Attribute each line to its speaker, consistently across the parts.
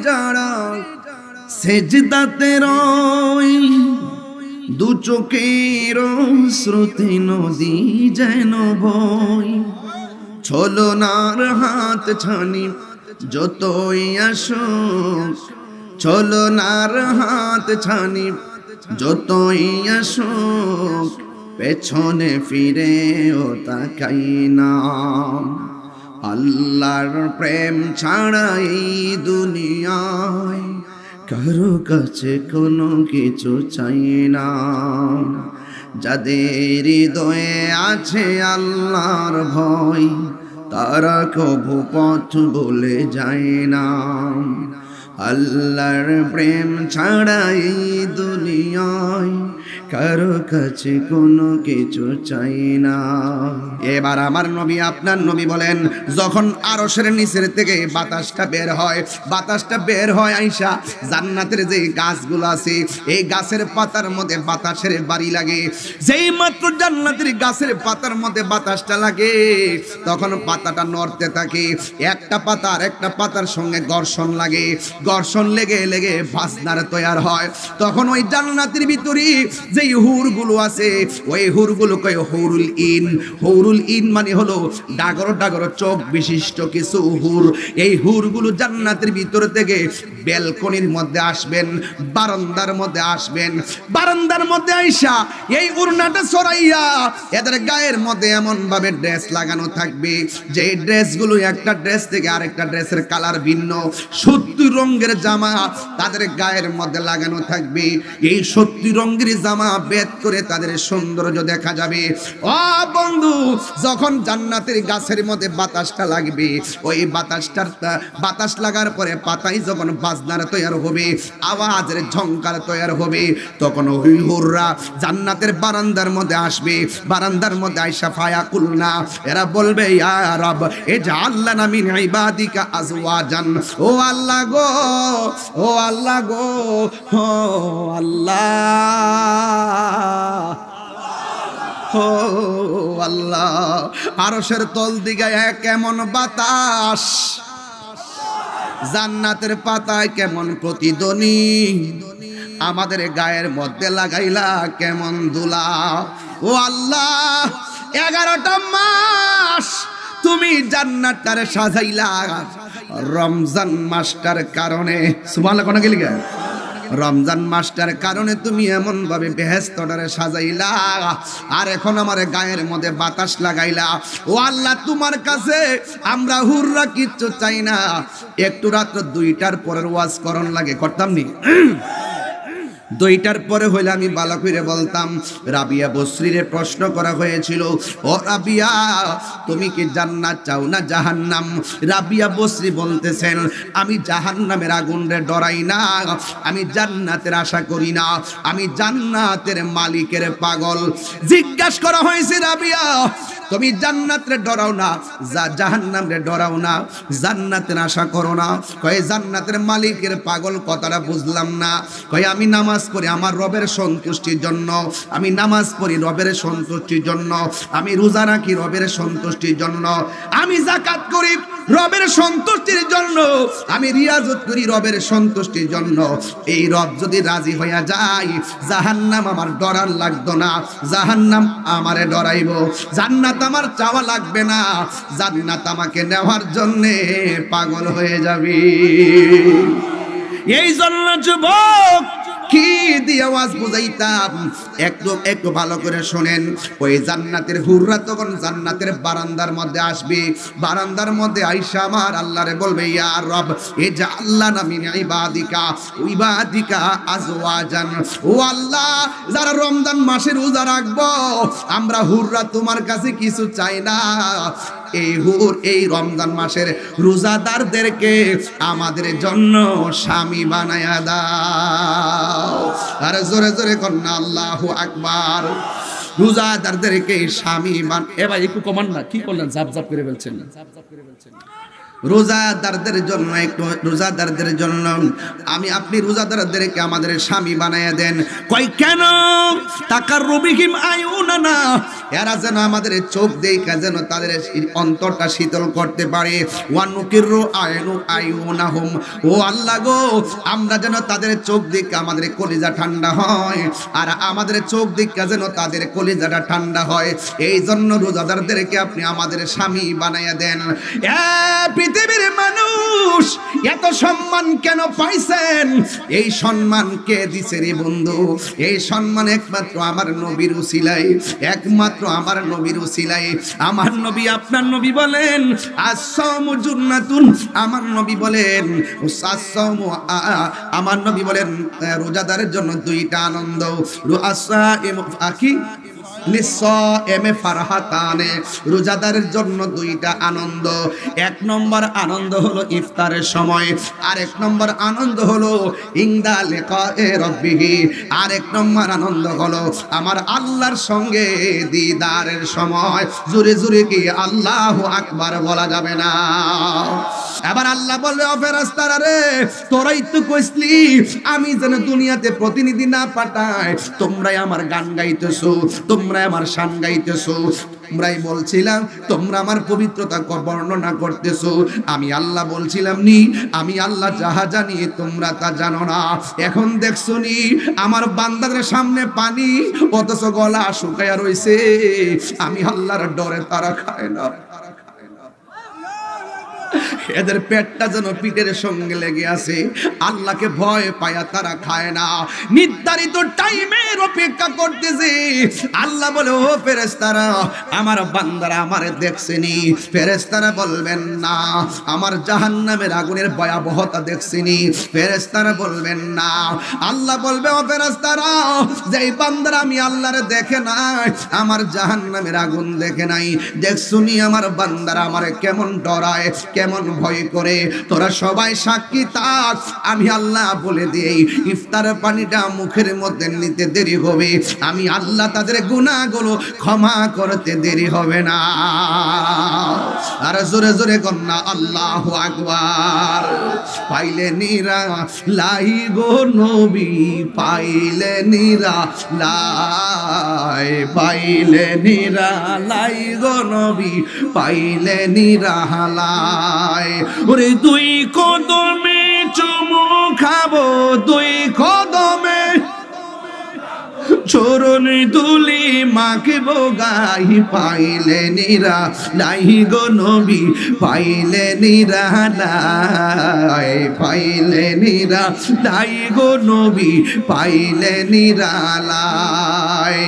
Speaker 1: যারা সেজদাতে রয়, দু চোখের শ্রুতি নদী যেন ভয়। ছলনার হাত ছানি যতই আসুক, ছলনার হাত ছানি যতই আসুক, পেছনে ফিরেও তাকাই না। আল্লাহর প্রেম ছাড়া এই দুনিয়ায় কারো কাছে কোনো কিছু চাই না। যাদের হৃদয়ে আছে আল্লাহর ভয়, তারা কবু পথ ভুলে যায় না। আল্লাহর প্রেম ছাড়া এই দুনিয়ায় কারো কাছে কোনো কিছু চাই না। এবার আমার নবী আপনার নবী বলেন, যখন আরশের নিচের থেকে বাতাসটা বের হয়, বাতাসটা বের হয় আইসা জান্নাতের যে গাছগুলো আছে এই গাছের পাতার মধ্যে বাতাসের বাড়ি লাগে। যেই মাত্র জান্নাতের গাছের পাতার মধ্যে বাতাসটা লাগে, তখন পাতাটা নড়তে থাকে। একটা পাতা আর একটা পাতার সঙ্গে ঘর্ষণ লাগে, ঘর্ষণ লেগে লেগে বাজনার তৈরি হয়। তখন ওই জান্নাতের ভিতরে যেই হুরগুলো আছে, ওই হুরগুলো কয় হুরুল ইন। হুরুল ইন মানে হলো ডাগর ডাগর চোখ বিশিষ্ট কিছু হুর। এই হুরগুলো জান্নাতের ভিতর থেকে ব্যালকনির মধ্যে আসবেন, বারান্দার মধ্যে আসবেন। বারান্দার মধ্যে আইসা এই উড়নাটা ছড়াইয়া এদের গায়ের মধ্যে এমন ভাবে ড্রেস লাগানো থাকবে যে ড্রেসগুলো একটা ড্রেস থেকে আরেকটা ড্রেসের কালার ভিন্ন। 70 রঙের জামা তাদের গায়ের মধ্যে লাগানো থাকবে। এই 70 রঙের জামা বেদ করে তাদের সৌন্দর্য দেখা যাবে। ও বন্ধু, যখন জান্নাতের গাছের মধ্যে বাতাসটা লাগবে, ওই বাতাস লাগার পরে পাতাই যখন বাজনার তৈরি হবে, আওয়াজের ঝংকার তৈরি হবে, তখন ওই হুররা জান্নাতের বারান্দার মধ্যে আসবে। বারান্দার মধ্যে আইসা ফায়াকুলনা, এরা বলবে ইয়া রব ইজআলনা মিন ইবাদিকা আজওয়াজান। ও আল্লাহ গো, ও আল্লাহ গো, ও আল্লাহ, ও আল্লাহ। আরশের তল দিকে কেমন বাতাস, জান্নাতের পাতায় কেমন প্রতিধ্বনি, আমাদের গায়ের মধ্যে লাগাইলা কেমন দুলা। ও আল্লাহ, 11টা মাস তুমি জান্নাতটারে সাজাইলা রমজান মাসটার কারণে। সুবহানাল্লাহ কোন গেলি গা? রমজান মাসটার কারণে তুমি এমন ভাবে বেহেশতটারে সাজাইলা, আর এখন আমার গায়ের মধ্যে বাতাস লাগাইলা। ও আল্লাহ, তোমার কাছে আমরা হুররা কিচ্ছু চাই না। একটু রাত্র 2টার পরের ওয়াজ করণ লাগে, করতাম নি? 2টার পরে হইলে আমি ভালো করে বলতাম। রাবিয়া বসরিরে প্রশ্ন করা হয়েছিল, ও রাবিয়া তুমি কি জান্নাত চাও না জাহান্নাম? রাবিয়া বসরি বলতেছেন, আমি জাহান্নামের আগুনরে ডরাই না, আমি জান্নাতের আশা করি না, আমি জান্নাতের মালিকের পাগল। জিজ্ঞাসা করা হয়েছে, রাবিয়া তুমি জান্নাতরে ডরাও না, জাহান্নামরে ডরাও না, জান্নাতের আশা করো না? কয় জান্নাতের মালিকের পাগল কথাটা বুঝলাম না। কয় আমি নামাজ পড়ি আমার রবের সন্তুষ্টির জন্য, আমি নামাজ পড়ি রবের সন্তুষ্টির জন্য, আমি রোজা রাখি রবের সন্তুষ্টির জন্য, আমি যাকাত করি রবের সন্তুষ্টির জন্য, আমি রিয়াজত করি রবের সন্তুষ্টির জন্য। এই রব যদি রাজি হইয়া যায়, জাহান্নাম আমার ডরার লাগতো না, জাহান্নাম আমারে ডরাইব। জান্নাত আমার চাওয়া লাগবে না, জান্নাত আমাকে নেওয়ার জন্য পাগল হয়ে যাবে। এই জন্য যুবক কি দিয়ে আওয়াজ বুঝাইতাম, একটু ভালো করে শোনেন। ওই জান্নাতের হুররা তখন জান্নাতের বারান্দার মধ্যে আসবে। বারান্দার মধ্যে আইসা আমার আল্লাহরে বলবে, ইয়া রব ইজআলনা মিন ইবাদিকা আজওয়াজান। ও আল্লাহ, যারা রমজান মাসে রোজা রাখবো আমরা হুররা তোমার কাছে কিছু চাই না, এই হুর এই রমজান মাসের রোজাদারদেরকে আমাদের জন্য স্বামী বানায়া দাও। আর জোরে জোরে কন্যা আল্লাহু আকবার। রোজাদারদেরকে স্বামী এবার একটু কমান না, কি করলেন? জাপ জাপ করে ফেলছেন। রোজাদারদের জন্য একটু, রোজাদারদের জন্য আপনি রোজাদারদেরকে আমাদের স্বামী বানায়া দেন। কই কেন? তাকাররুবিহিম আয়ুনানা, এরা যেন আমাদের চোখ দেখা যেন তাদের অন্তরটা শীতল করতে পারে। ওয়ানুকিরু আয়ুনাহুম, ও আল্লাহ গো, আমরা যেন তাদের চোখ দেখে আমাদের কলিজা ঠান্ডা হয়, আর আমাদের চোখ দেখে যেন তাদের কলিজাটা ঠান্ডা হয়। এই জন্য রোজাদারদেরকে আপনি আমাদের স্বামী বানাইয়া দেন। পৃথিবীর মানুষ এত সম্মান কেন পাইছেন? এই সম্মান কে দিছে রে বন্ধু? এই সম্মান একমাত্র আমার নবীর উসিলায়, একমাত্র আমার নবীর উসিলায়। আমার নবী, আপনার নবী বলেন আসসামু জুন্নাতুন, আমার নবী বলেন আসসামু, আমার নবী বলেন রোজাদারের জন্য দুইটা আনন্দ। আকি লিসাইমে ফারহাতানে, রোজাদারের জন্য দুইটা আনন্দ। এক নম্বর আনন্দ হলো ইফতারের সময়, আর এক নম্বর আনন্দ হলো ইনদা লিকায়ে রাব্বিহি, আর এক নম্বর আনন্দ হলো আমার আল্লাহর সঙ্গে দিদারের সময়। জোরে জোরে কি আল্লাহু আকবার বলা যাবে না? এবার আল্লাহ বলবে, ও ফেরেশতারা রে, তোরাই তো কইছলি আমি যেন দুনিয়াতে প্রতিনিধি না পাঠাই, তোমরাই আমার গান গাইতেছো, তোমরাই আমার শান গাইতেছো, তোমরাই বলছিলাম, তোমরা আমার পবিত্রতা বর্ণনা করতেছো। আমি আল্লাহ বলছিলাম নি, আমি আল্লাহ যাহা জানি তোমরা তা জানো না। এখন দেখছো নি আমার বান্দাদের সামনে পানি, অথচ গলা শুকায়া রইছে। আমি আল্লাহর ডরে তারা খায় না, এদের পেটটা যেন পিঠের সঙ্গে লেগে আছে। আল্লাহকে ভয় পায়া তারা খায় না, নির্ধারিত টাইমের অপেক্ষা করতেছে। আল্লাহ বলে, ও ফেরেশতারা, আমার বান্দারা আমারে দেখছেনি? ফেরেশতারা বলবেন না। আমার জাহান্নামের আগুনের ভয়াবহতা দেখছেনি? ফেরেশতারা বলবেন না। আল্লাহ বলবে, ও ফেরেশতারা, যেই বান্দারা আমি আল্লাহরে দেখে নাই, আমার জাহান্নামের আগুন দেখে নাই, দেখছুনি আমার বান্দারা আমারে কেমন ডরায়, কেমন ভয় করে? তোরা সবাই সাক্ষী থাক। আমি আল্লাহ বলে দিই, ইফতারের পানিটা মুখের মধ্যে নিতে দেরি হবে, আমি আল্লাহ তাদের গুনাহগুলো ক্ষমা করতে দেরি হবে না। আর জোরে জোরে কন্যা আল্লাহু আকবার। পাইলে নিরা লাই গো নবী, পাইলে নিরা লাই, পাইলে নিরা লাই গো নবী, পাইলে নিরা লাই। ওরে দুই কদমে চুমু খাবো, দুই কদমে চরণ দুলি মাখবো গাই, পাইলে নিরা লাই গো নবী, পাইলে নিরা লাই, পাইলে নিরা লাই গো নবী, পাইলে নিরা লাই।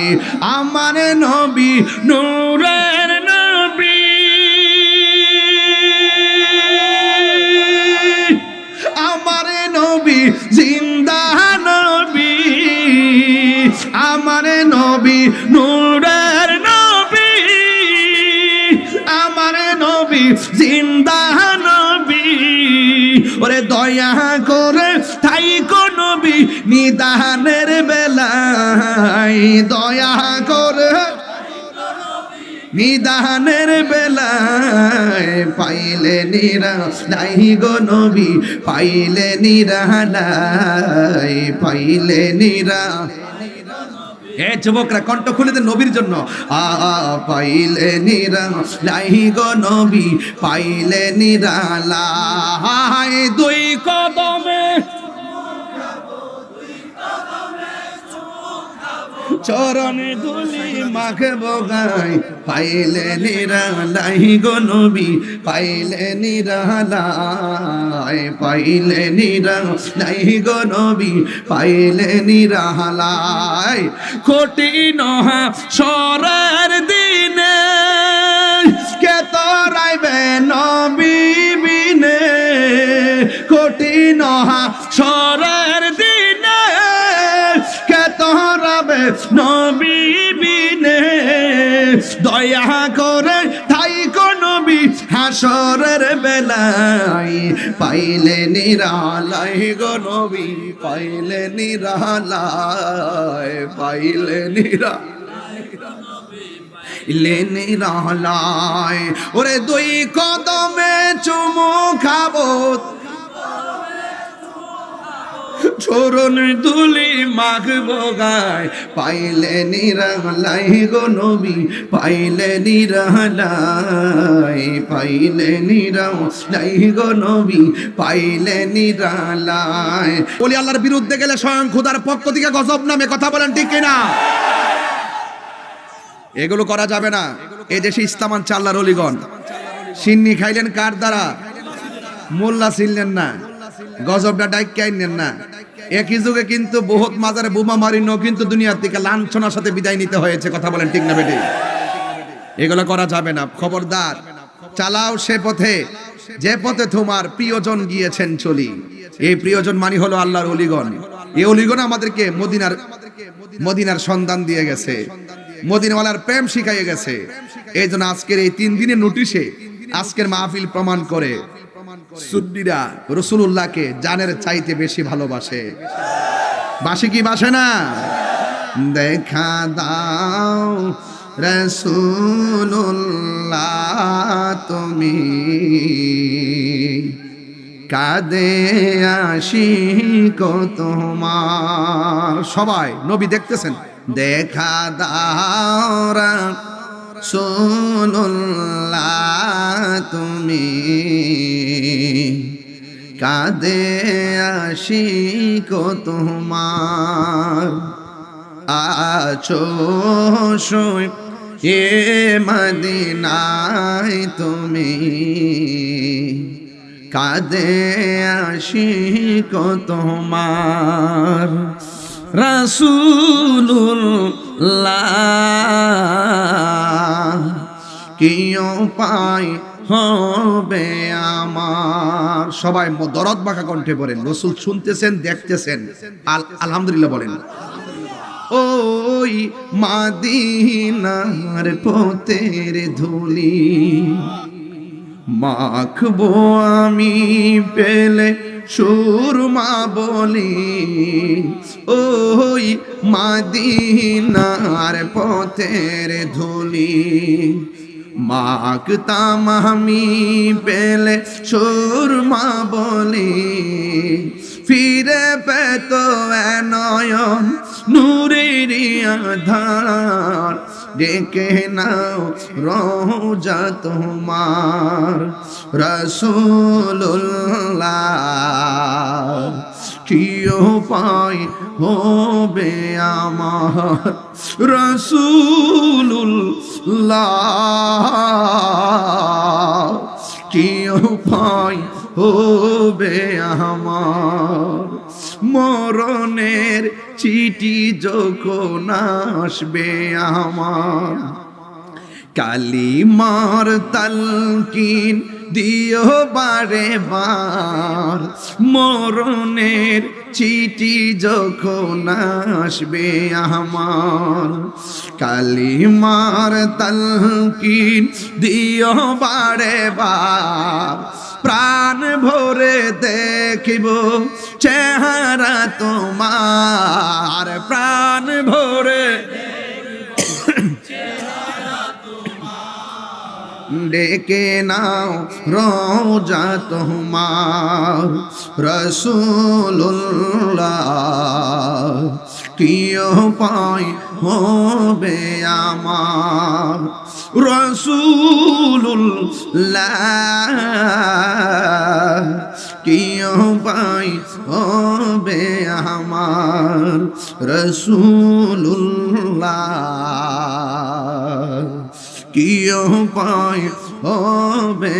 Speaker 1: আমার নবী নূরের নবী, আমার নবী জিন্দা নবী, আমার নবী নূরের নবী, আমার নবী জিন্দা নবী। ওরে দয়া করে থাইকো নবী নিদানের বেলায়, দয়া করে নিদানের বেলায়, পাইলে নিরা লাই গো নবী, পাইলে নিরা লাই, পাইলে নিরা। এ যুবকরা কণ্ঠ খুলে দেন নবীর জন্য। পাইলে নিরা লাই গো নবী, পাইলে নিরা লাই। দুই কদমে চরণে দুলি মাখবো গাই, পাইলে নিরা লাই গো নবী, পাইলে নিরা লাই, পাইলে নিরা লাই গো নবী, পাইলে নিরা লাই। কঠিন হাসরের দিনে কে তোরাইবে নবী বিনে, কঠিন হাসরের দিনে কে তোরাবে নবী বিনে। দয়া করে থাইকো নবী হাসরের বেলায়, পাইলে নিরালাই গো নবী, পাইলে নিরালাই, পাইলে নিরালাই। ওরে দুই কদমে চুমু খাবো, চরণ দুলি মাখবো গায়, পাইলে নিরালাই গো নবী, পাইলে নিরালাই, পাইলে নিরালাই গো নবী, পাইলে নিরালাই। বলি আল্লাহর বিরুদ্ধে গেলে স্বয়ং খোদার পক্ষ থেকে গজব নামে, কথা বলেন ঠিক কিনা? এগুলো করা যাবে না। এই দেশে ইসলাম আনছে আল্লাহর ওলিগণ। সিন্নি খাইলেন কার দ্বারা? মোল্লা ছিলেন না, গজবটা ডাইক্কাই নেন না। একই যুগে কিন্তু বহুত মাজারে বোমা মারিনো কিন্তু দুনিয়ার থেকে লাঞ্ছনার সাথে বিদায় নিতে হয়েছে, কথা বলেন ঠিক না বেটি? এগুলো করা যাবে না, খবরদার। চালাও সে পথে যে পথে তোমার প্রিয়জন গিয়েছেন চলি। এই প্রিয়জন মানে হলো আল্লাহর ওলিগণ। এই ওলিগণ আমাদেরকে মদিনার সন্ধান দিয়ে গেছে, মদিনাওয়ালার প্রেম শিখাইয়ে গেছে। এই জন্য আজকের এই 3 দিনের নোটিশে আজকের মাহফিল প্রমাণ করে সুন্নিরা রাসূলুল্লাহকে জানের চাইতে বেশি ভালোবাসে। বাসে কি বাসে না? দেখা দাও রাসূলুল্লাহ তুমি, কাঁদে আশিক তোমার। সবাই নবী দেখতেছেন, দেখা দাও রাসূলুল্লাহ তুমি, কাঁদে আশিক তোমার। আছো এ মদিনায় তুমি, কাঁদে আশিক তোমার। রাসূলুল্লাহ কি উপায় হবে আমার? সবাই দরদ মাখা কণ্ঠে বলেন, রাসূল শুনতেছেন, দেখতেছেন, আলহামদুলিল্লাহ বলেন। ওই মদিনার পথের ধুলি মাখবো আমি পেলে সুরমা বলি, ওই মদিনার পথের ধুলি মাখতাম আমি পেলে সুরমা বলি। ফিরে পেত নয়ন নূরের আধার, ডেকে নাও রওজা তোমার। রাসূলুল্লাহ কি উপায় হবে আমার? রাসূলুল্লাহ কি উপায় হবে আমার? মরণের চিঠি যখন আসবে আমার, কালিমার তালকিন দিও বারে বার। মরণের চিঠি যখন আসবে আমার, কালিমার তালকিন দিও বারে বার। প্রাণ ভরে দেখিব চেহারা তোমার, প্রাণ ভরে ডেকে নাও রওজা তোমার। রাসূলুল্লাহ কি উপায় হবে আমার? রাসূলুল্লাহ কি উপায় হবে আমার? রাসূলুল্লাহ কি উপায় হবে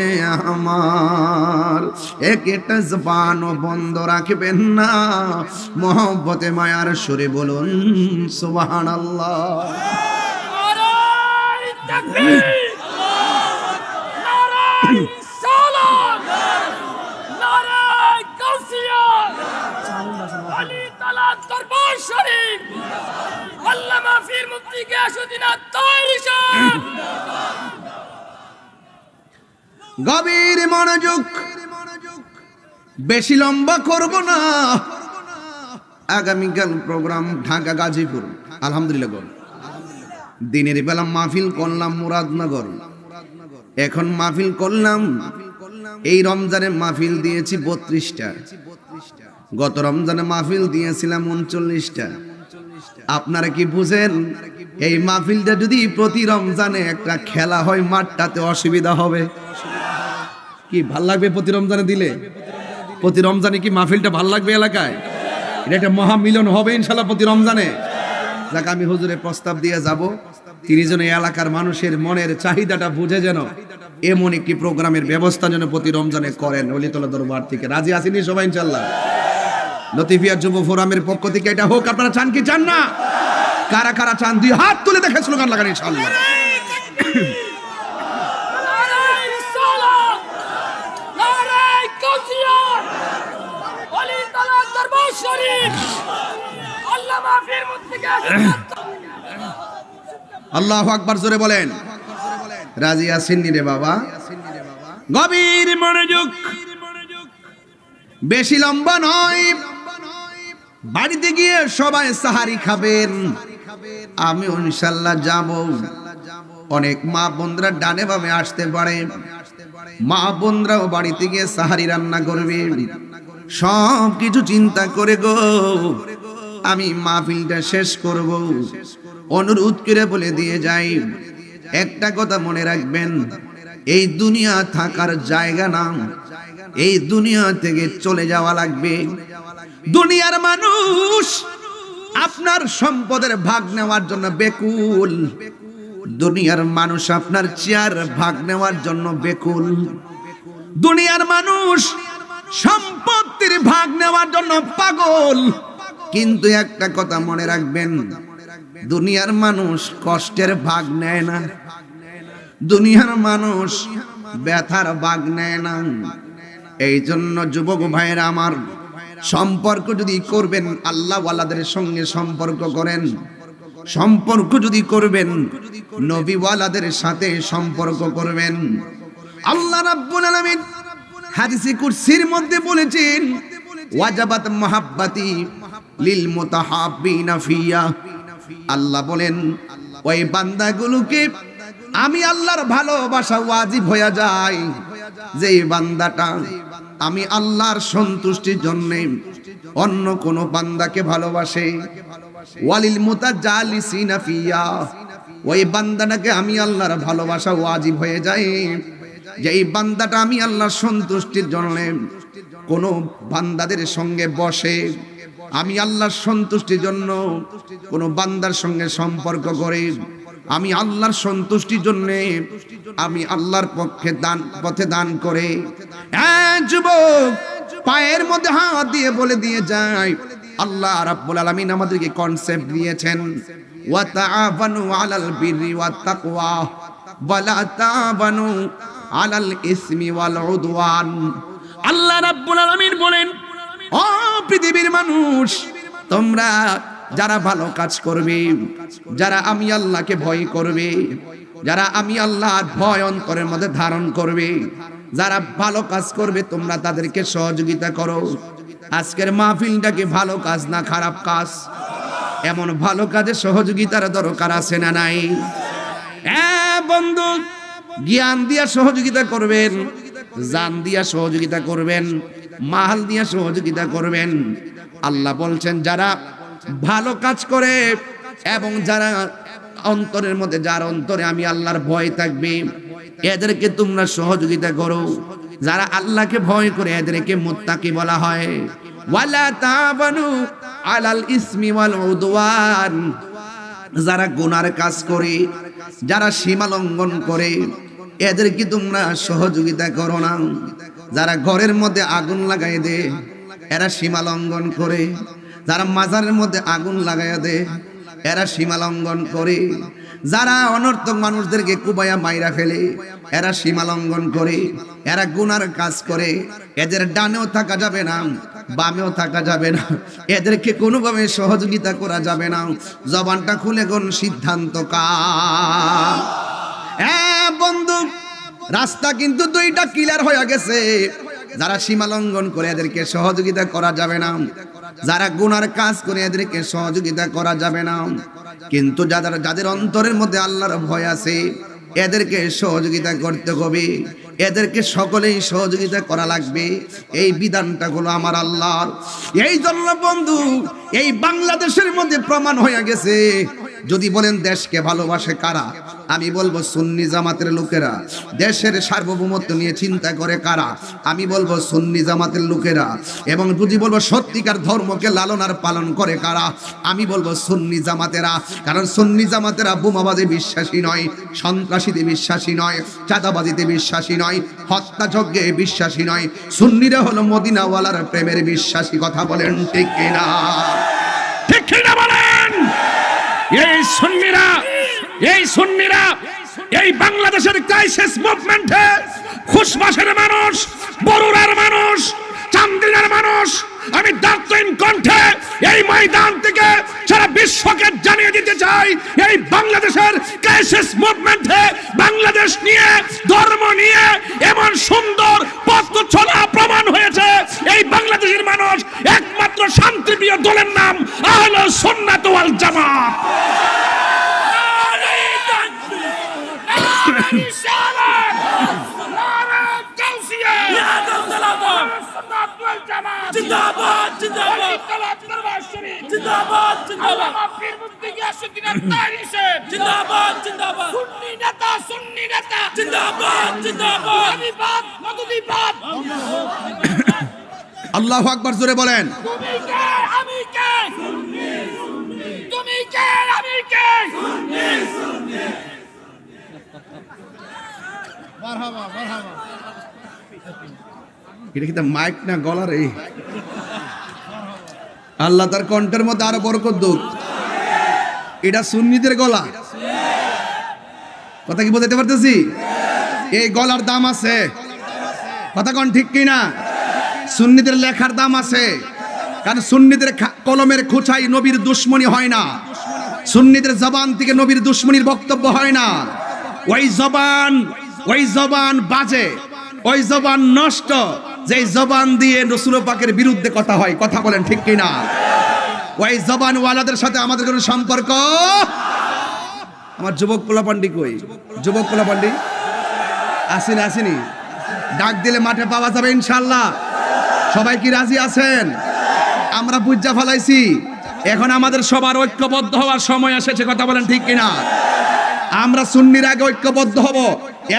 Speaker 1: আমার? একটা জবান বন্ধ রাখবেন না, মহব্বতে মায়ার সুরে বলুন সুবহানাল্লাহ। নারায়ে তাকবীর, নারায়ে সালাত, নারায়ে গাউসিয়া, আলী তাআলা দরবার শরীফ, আল্লামা ফির মুফতি গিয়াসউদ্দিন আত-তাহেরি সাহেব। গভীর মনোযোগ, বেশি লম্বা করব না। আগামীকাল প্রোগ্রাম ঢাকা গাজীপুর, আলহামদুলিল্লাহ। দিনের বেলা মাহফিল করলাম মুরাদনগর, এখন মাহফিল করলাম এই রমজানে মাহফিল দিয়েছি 32টা। গত রমজানে মাহফিল দিয়েছিলাম 39টা। আপনারা কি বুঝেন এই মাহফিলটা যদি প্রতি রমজানে একটা খেলা হয় মাঠটাতে অসুবিধা হবে? কি ভাল লাগবে প্রতি রমজানে দিলে? প্রতি রমজানে কি মাহফিলটা ভাল লাগবে এলাকায়? এটা একটা মহামিলন হবে ইনশাল্লাহ প্রতি রমজানে। যাক, আমি হুজুরে প্রস্তাব দিয়ে যাব, তিনি যেন এলাকার মানুষের মনের চাহিদাটা বুঝে যেন এমন একটি প্রোগ্রামের ব্যবস্থা যেন প্রতি রমজানে করেন ওলিতলা দরবার থেকে। রাজি আসেনি সবাই ইনশাল্লাহ? লতিফিয়া যুব ফোরামের পক্ষ থেকে এটা হোক। আপনারা চান কি চান না? কারা কারা চান দুই হাত তুলে দেখে স্লোগান লাগান ইনশাআল্লাহ। আল্লাহু আকবার জোরে বলেন। রাজি আছেন রে বাবা? গভীর মনোযোগ, বেশি লম্বা নয়। বাড়িতে গিয়ে সবাই সাহারি খাবেন, আমি ইনশাআল্লাহ যাব। অনেক মা বোনরা ডানে বামে আসতে পারে, মা বোনরাও বাড়িতে গিয়ে সাহারি রান্না করবে। সব কিছু চিন্তা করে গো আমি মাহফিলটা শেষ করব। অনুরোধ করে বলে দিয়ে যাই, একটা কথা মনে রাখবেন, এই দুনিয়া থাকার জায়গা না, এই দুনিয়া থেকে চলে যাওয়া লাগবে। দুনিয়ার মানুষ আপনার সম্পদের ভাগ নেওয়ার জন্য বেকুল, দুনিয়ার মানুষ আপনার চেয়ার ভাগ নেওয়ার জন্য বেকুল, দুনিয়ার মানুষ সম্পত্তির ভাগ নেওয়ার জন্য পাগল। কিন্তু একটা কথা মনে রাখবেন, দুনিয়ার মানুষ কষ্টের ভাগ নেয় না, দুনিয়ার মানুষ ব্যথার ভাগ নেয় না। এই জন্য যুবক ভাইয়েরা আমার, সম্পর্ক যদি করবেন আল্লাহ ওয়ালাদের সঙ্গে সম্পর্ক করেন, সম্পর্ক যদি করবেন নবী ওয়ালাদের সাথে সম্পর্ক করবেন। আল্লাহ রাব্বুল আলামিন হাদিসে কুরসির মধ্যে বলেছেন, ওয়াজাবাত মাহাব্বাতি লিল মুতাহাব্বিনা ফিয়া। আল্লাহ বলেন ওই বান্দাগুলোকে আমি আল্লাহর ভালোবাসা ওয়াজিব হয়ে যায়, যে বান্দাটা আমি আল্লাহর সন্তুষ্টির জন্য অন্য কোন বান্দাকে ভালোবাসে। ওয়ালিল মুতাজালিসিনা ফিয়া, ওই বান্দাটাকে আমি আল্লাহর ভালোবাসা ওয়াজিব হয়ে যায়, যে এই বান্দাটা আমি আল্লাহর সন্তুষ্টির জন্য কোন বান্দাদের সঙ্গে বসে, আমি আল্লাহর সন্তুষ্টির জন্য কোন বান্দার সঙ্গে সম্পর্ক করে, আমি আল্লাহর সন্তুষ্টির জন্য আমি আল্লাহর পথে দান করে। যুবক পায়ের মধ্যে হাত দিয়ে বলে দিয়ে যায়, আল্লাহ রাব্বুল আলামিন আমাদেরকে কনসেপ্ট দিয়েছেন, ওয়া তাআবানু আলাল বিররি ওয়াত তাকওয়া ওয়া লা তাআবানু আলাল ইসমি ওয়াল উদওয়ান। আল্লাহ রাব্বুল আলামিন বলেন, ও পৃথিবীর মানুষ, তোমরা যারা ভালো কাজ করবে, যারা আমি আল্লাহকে ভয় করবে, যারা আমি আল্লাহর ভয় অন্তরের মধ্যে ধারণ করবে, যারা ভালো কাজ করবে তোমরা তাদেরকে সহযোগিতা করো। আজকের মাহফিলটাকে ভালো কাজ না খারাপ কাজ? এমন ভালো কাজে সহযোগিতার দরকার আছে না নাই? বন্ধু, জ্ঞান দিয়া সহযোগিতা করবেন, জান দিয়া সহযোগিতা করবেন, মাল দিয়া সহযোগিতা করবেন। আল্লাহ বলছেন যারা ভালো কাজ করে এবং যারা অন্তরের মধ্যে, যার অন্তরে আমি আল্লাহর ভয় থাকবে, এদেরকে তোমরা সহযোগিতা করো। যারা আল্লাহকে ভয় করে এদেরকে মুত্তাকি বলা হয়। ওয়ালা তাবানু আলাল ইসমি ওয়াল উদওয়ান, যারা গুনার কাজ করে, যারা সীমা লঙ্ঘন করে, এদেরকে তোমরা সহযোগিতা করো না। যারা ঘরের মধ্যে আগুন লাগাই দে, এরা সীমা লঙ্ঘন করে। যারা মাজারের মধ্যে আগুন লাগাইয়া দে, এরা সীমা লঙ্ঘন করে। যারা অনর্থক মানুষদেরকে কুবাইয়া মাইরা ফেলে, এরা সীমা লঙ্ঘন করে, এরা গুনার কাজ করে। এদের ডানেও থাকা যাবে না, বামেও থাকা যাবে না, এদেরকে কোনোভাবে সহযোগিতা করা যাবে না। জবানটা খুলে কোন সিদ্ধান্ত কার? বন্ধু, রাস্তা কিন্তু দুইটা ক্লিয়ার হয়ে গেছে। যারা সীমা লঙ্ঘন করে এদেরকে সহযোগিতা করা যাবে না, যারা গুনার কাজ করে এদেরকে সহযোগিতা করা যাবে না। কিন্তু যাদের অন্তরের মধ্যে আল্লাহর ভয় আছে এদেরকে সহযোগিতা করতে হবে। এদেরকে সকলেই সহযোগিতা করা লাগবে। এই বিধানটা হলো আমার আল্লাহর। এই জন্য বন্ধু, এই বাংলাদেশের মধ্যে প্রমাণ হয়ে গেছে, যদি বলেন দেশকে ভালোবাসে কারা, আমি বলবো সুন্নি জামাতের লোকেরা। দেশের সার্বভৌমত্ব নিয়ে চিন্তা করে কারা, আমি বলবো সুন্নি জামাতের লোকেরা। এবং যদি বলবো সত্যিকার ধর্মকে লালন আর পালন করে কারা, আমি বলবো সুন্নি জামাতেরা। কারণ সুন্নি জামাতেরা বোমাবাদে বিশ্বাসী নয়, সন্ত্রাসীতে বিশ্বাসী নয়, চাঁদাবাজিতে বিশ্বাসী নয়, হত্যাযজ্ঞে বিশ্বাসী নয়। সুন্নিরা হলো মদিনাওয়ালার প্রেমের বিশ্বাসী। কথা বলেন ঠিক কিনা?
Speaker 2: ঠিক কিনা বলেন? এই সুন্নিরা এই বাংলাদেশের ক্রাইসিস মুভমেন্টে খুশবাসের মানুষ, বরুড়ার মানুষ, চান্দিনার মানুষ, আমি ডাক্তারিন কণ্ঠে এই ময়দান থেকে সারা বিশ্বকে জানিয়ে দিতে চাই, এই বাংলাদেশের ক্রাইসিস মুভমেন্টে বাংলাদেশ নিয়ে, ধর্ম নিয়ে এমন সুন্দর পথ চলা প্রমাণ হয়েছে। এই বাংলাদেশের মানুষ একমাত্র শান্তিপ্রিয় দলের নাম আহলে সুন্নাত ওয়াল জামাত।
Speaker 3: জিন্দাবাদ জিন্দাবাদ জিন্দাবাদ জিন্দাবাদ জিন্দাবাদ জিন্দাবাদ সুন্নি নেতা জিন্দাবাদ জিন্দাবাদ মধুদীপাত।
Speaker 1: আল্লাহু আকবার, জোরে বলেন।
Speaker 3: তুমি কে আমি কে, তুমি কে আমি কে।
Speaker 4: মারহাবা মারহাবা।
Speaker 1: এটা কিন্তু মাইক না গলার। এই আল্লাহ তার কণ্ঠের মধ্যে আরো বরকত দুক। এটা সুন্নিদের গলা। কথা কি বলতে পারতেছি? এই গলার দাম আছে। কথা কোন ঠিক কিনা? সুন্নিদের লেখার দাম আছে। কারণ সুন্নিদের কলমের খোঁচাই নবীর দুশ্মনী হয় না। সুন্নিদের জবান থেকে নবীর দুশ্মনীর বক্তব্য হয় না। ওই জবান বাজে, ওই জবান নষ্ট, যে জবান দিয়ে রাসূল পাকের বিরুদ্ধে কথা হয়। কথা বলেন ঠিক কিনা? ওই জবান ওয়ালাদের সাথে আমাদের কোনো সম্পর্ক। আমার যুবক পোলাপান্ডি কই? যুবক পোলাপান্ডি আসেনি? ডাক দিলে মাঠে পাওয়া যাবে ইনশাআল্লাহ। সবাই কি রাজি আছেন? আমরা বুঝা ফেলাইছি, এখন আমাদের সবার ঐক্যবদ্ধ হওয়ার সময় এসেছে। কথা বলেন ঠিক কিনা? আমরা সুন্নির আগে ঐক্যবদ্ধ হব,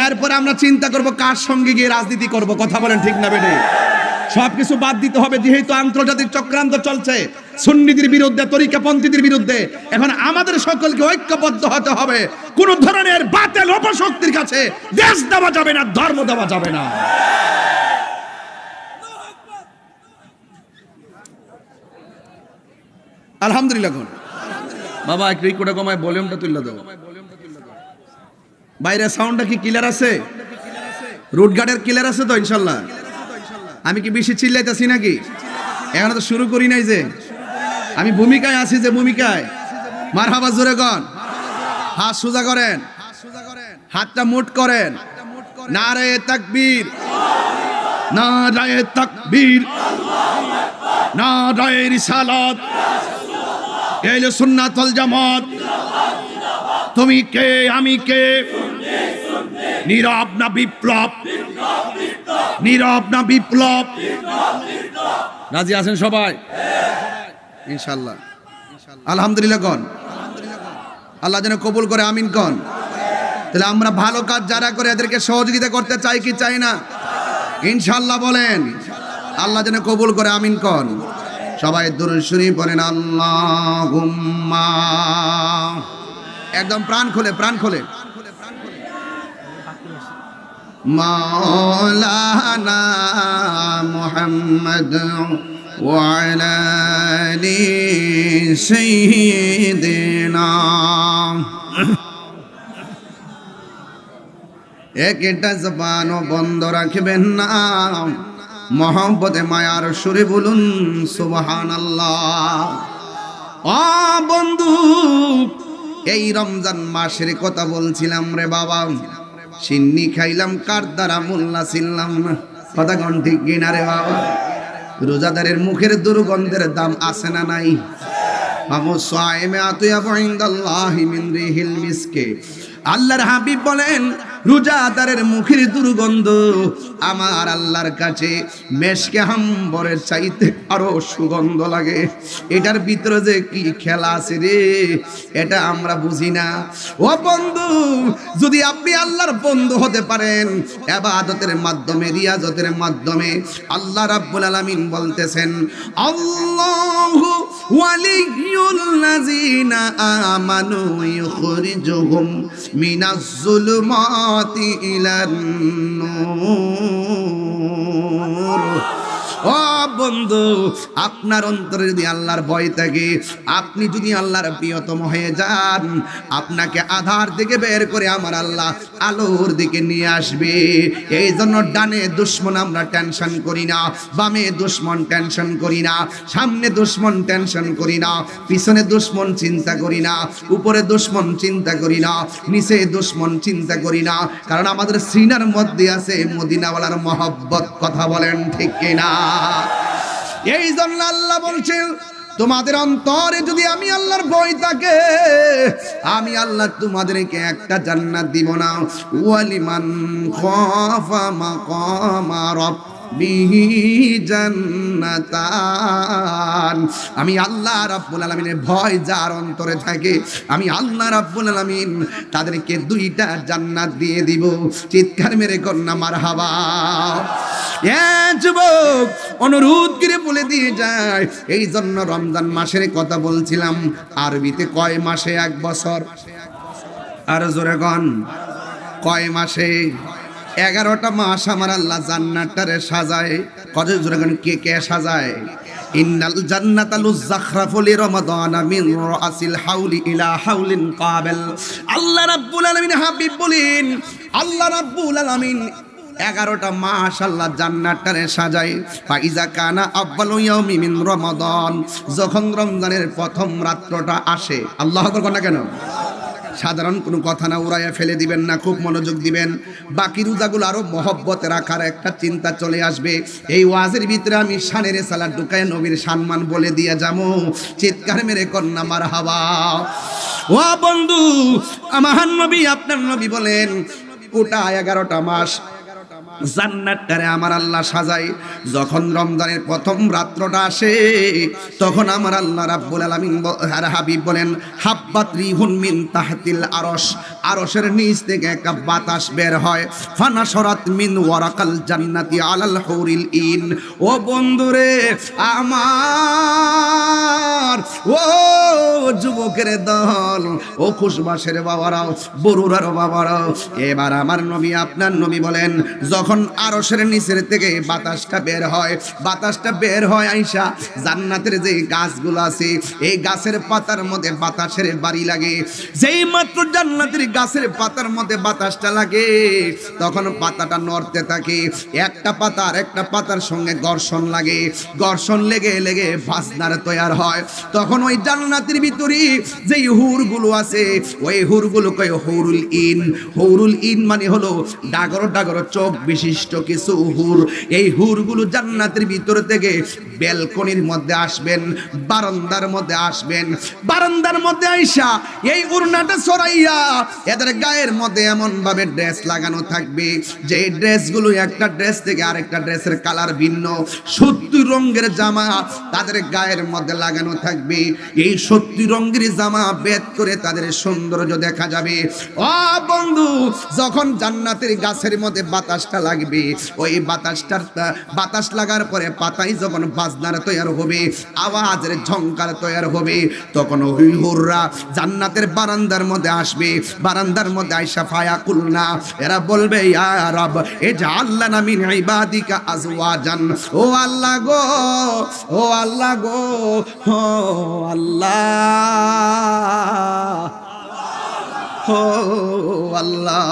Speaker 1: এরপরে আমরা চিন্তা করব কার সঙ্গে গিয়ে রাজনীতি করব। কথা বলেন ঠিক না বেটে? সবকিছু বাদ দিতে হবে। যেহেতু আন্তর্জাতিক চক্রান্ত চলছে সুন্নিদের বিরুদ্ধে, তরিকাপন্থীদের বিরুদ্ধে, এখন আমাদের সকলকে ঐক্যবদ্ধ হতে হবে। কোন ধরনের বাতিল অপশক্তির কাছে দেশ দেওয়া যাবে না, ধর্ম দেওয়া যাবে না। আলহামদুলিল্লাহ। বাবা একটু কোটা কমায় ভলিউমটা তুলে দাও। বাইরে সাউন্ডটা কি ক্লিয়ার আছে? রুট গার্ডের ক্লিয়ার আছে তো ইনশাল্লাহ? আমি কি বেশি চিল্লাইতেছি নাকি? এখন তো শুরু করি নাই যে, আমি ভূমিকায় আছি। যে ভূমিকায় মারহাবা জোরে কন। হাত সোজা করেন, হাতটা মুট করেন। নারায়ে তাকবীর, নারায়ে তাকবীর, নারায়ে রিসালাত, আহলে সুন্নাত ওয়াল জামাত। তুমি কে আমি কে, নীরব না বিপ্লব, নীরব না বিপ্লব। রাজি আছেন সবাই ইনশাআল্লাহ? আলহামদুলিল্লাহ কন। আল্লাহ যেন কবুল করে, আমিন কন। তাহলে আমরা ভালো কাজ যারা করে এদেরকে সহযোগিতা করতে চাই কি চাই না? ইনশাআল্লাহ বলেন। আল্লাহ যেন কবুল করে, আমিন কন। সবাই দুরূদ শরীফ পড়েন। আল্লাহুম্মা, একদম প্রাণ খুলে, প্রাণ খুলে। মাওলানা মুহাম্মদ ওয়া আলা আলি সাইয়্যিদিনা। একটা জবানও বন্ধ রাখবেন না। মহব্বতে মায়ার সুরে বলুন সুবহানাল্লাহ। ও বন্ধু, এই রমজান মাসের কথা বলছিলাম রে বাবা। সিন্নি খাইলাম কার দ্বারা, মোল্লা ছিলাম না। কথা কোন ঠিক কিনা রে বাবা? রোজাদারের মুখের দুর্গন্ধের দাম আছে না নাই? আল্লাহর হাবিব বলেন, রোজাদারের মুখের দুর্গন্ধ আমার আল্লাহর কাছে মেশকে হাম্বরের চাইতে আরো সুগন্ধ লাগে। এটার ভিতরে যে কি খেলা আছে রে, এটা আমরা বুঝি না। ও বন্ধু, যদি আপনি আল্লাহর বন্ধু হতে পারেন ইবাদতের মাধ্যমে, রিয়াজতের মাধ্যমে, আল্লাহ রাব্বুল আলামিন বলতেছেন, আল্লাহু ওয়ালিয়ুল লাযিনা আমানু ইখরিজুহুম মিনাজ যুলুমাতি ইলান নূর। ও বন্ধু, আপনার অন্তরে যদি আল্লাহর ভয় থাকে, আপনি যদি আল্লাহর প্রিয়তম হয়ে যান, আপনাকে আধার থেকে বের করে আমার আল্লাহ আলোর দিকে নিয়ে আসবে। এই জন্য ডানে দুশ্মন আমরা টেনশন করি না, বামে দুশ্মন টেনশন করি না, সামনে দুশ্মন টেনশন করি না, পিছনে দুশ্মন চিন্তা করি না, উপরে দুশ্মন চিন্তা করি না, নিচে দুশ্মন চিন্তা করি না। কারণ আমাদের সিনার মধ্যে আছে মদিনাওয়ালার মহব্বত। কথা বলেন ঠিক কিনা? এই জন্য আল্লাহ বলছেন, তোমাদের অন্তরে যদি আমি আল্লাহর ভয় থাকে, আমি আল্লাহ তোমাদেরকে একটা জান্নাত দিব না। ওয়ালিমান খাফা মাকামা রাব্বিহি জান্নাতান। আমি আল্লাহ রাব্বুল আলামিনের ভয় যার অন্তরে থাকে, আমি আল্লাহ রাব্বুল আলামিন তাদেরকে দুইটা জান্নাত দিয়ে দিব। চিৎকার মেরে কন্যা মারহাবা। যুবক, অনুরোধ করে বলে দিয়ে যায়, এই জন্য রমজান মাসের কথা বলছিলাম। আরবিতে কয় মাসে এক বছর? আর জোরে গন, কয় মাসে? 11টা মাস আমার আল্লাহ জান্নাতটারে সাজায়। কত জোরে গন, কে কে সাজায়? ইন্নাল জান্নাতা লুযাখরাফু লিরমাদানা মিন রাসিল হাউলি ইলা হাউলিন কাবিল। আল্লাহ রাব্বুল আলামিন হাবিব বলেন, আল্লাহ রাব্বুল আলামিন 11টা মাস আল্লাহ জান্নাতটারে সাজায়। ফাইজা কানা আউয়ালু ইয়াউমি মিন রমাদান, যখন রমজানের প্রথম রাত্রটা আসে। আল্লাহু আকবার না কেন? সাধারণ কোনো কথা না, উড়াইয়া ফেলে দিবেন না, খুব মনোযোগ দিবেন। বাকি রোজাগুলো আরো মহব্বতে রাখার একটা চিন্তা চলে আসবে। এই ওয়াজের ভিতরে আমি শানের সালাত ঢুকায় নবীর সম্মান বলে দিয়ে যাবো। চিৎকার মেরে কন্যা মারহাবা। ও বন্ধু, আমার নবী, আপনার নবী বলেন, ওটা 11টা মাস জান্নাতটারে আমার আল্লাহ সাজায়। যখন রমজানের প্রথম রাত্রটা আসে, তখন আমার আল্লাহ রাব্বুল আলামিন আর হাবিব বলেন, হাব্বাত রিহুন মিন তাহতিল আরশ, আরশের নিচ থেকে একটা বাতাস বের হয়। ফানাশরাত মিন ওয়ারাকাল জান্নাতি আলাল হুরিল ইন। ও বন্ধুরে আমার, ও যুবকের দল, ও খুশবাসের বাবারাও, বরুরার বাবারাও, এবার আমার নবী, আপনার নবী বলেন, যখন আরশের নিচের থেকে বাতাসটা বের হয়, বাতাসটা বের হয় আইসা জান্নাতের যে গাছগুলো আছে, এই গাছের পাতার মধ্যে বাতাসের বাড়ি লাগে। যেই মাত্র জান্নাতের গাছের পাতার মধ্যে বাতাসটা লাগে, তখন পাতাটা নড়তে থাকে। একটা পাতা আর একটা পাতার সঙ্গে ঘর্ষণ লাগে, ঘর্ষণ লেগে লেগে বাজনার তৈরি হয়। তখন ওই জান্নাতের ভিতরে যেই হুরগুলো আছে, ওই হুরগুলো কয় হুরুল ইন। হুরুল ইন মানে হলো ডাগর ডাগর চোখ বিশিষ্ট কিছু হুর। এই হুরগুলো জান্নাতের ভিতর থেকে ব্যালকনির মধ্যে আসবেন, বারান্দার মধ্যে আসবেন। বারান্দার মধ্যে আইসা এই উড়নাটা ছড়াইয়া এদের গায়ের মধ্যে এমন ভাবে ড্রেস লাগানো থাকবে, যে ড্রেসগুলো একটা ড্রেস থেকে আরেকটা ড্রেসের কালার ভিন্ন। 70 রঙের জামা তাদের গায়ের মধ্যে লাগানো থাকবে। এই 70 রঙের জামা বেদ করে তাদের সৌন্দর্য দেখা যাবে। ও বন্ধু, যখন জান্নাতের গাছের মধ্যে বাতাসটা লাগবে, ওই বাতাস লাগার পরে পাতাই যখন বাজনার তৈরি হবে, আওয়াজের ঝংকার তৈরি হবে, তখন ওই হুররা জান্নাতের বারান্দার মধ্যে আসবে। বারান্দার মধ্যে আইসা ফায়াকুলনা, এরা বলবে, ইয়া রব ইজআল লানা মিন ইবাদিকা আজওয়াজান। ও আল্লাহ গো, ও আল্লাহ গো, ও আল্লাহ, ও আল্লাহ।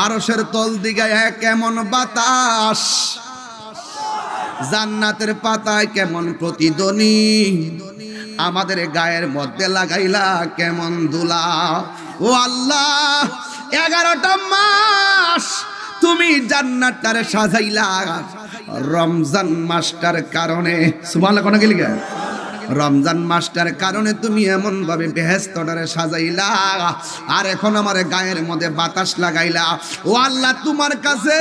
Speaker 1: আরশের তল দিকে কেমন বাতাস, জান্নাতের পাতায় কেমন প্রতিধ্বনি, আমাদের গায়ের মধ্যে লাগাইলা কেমন দুলা। ও আল্লাহ, 11টা মাস তুমি জান্নাতটারে সাজাইলা রমজান মাসটার কারণে। সুবহানাল্লাহ, কোন গেলি রমজান মাসটার কারণে তুমি এমন ভাবে বেহেশতটারে সাজাইলা, আর এখন আমার গায়ের মধ্যে বাতাস লাগাইলা। ও আল্লাহ, তোমার কাছে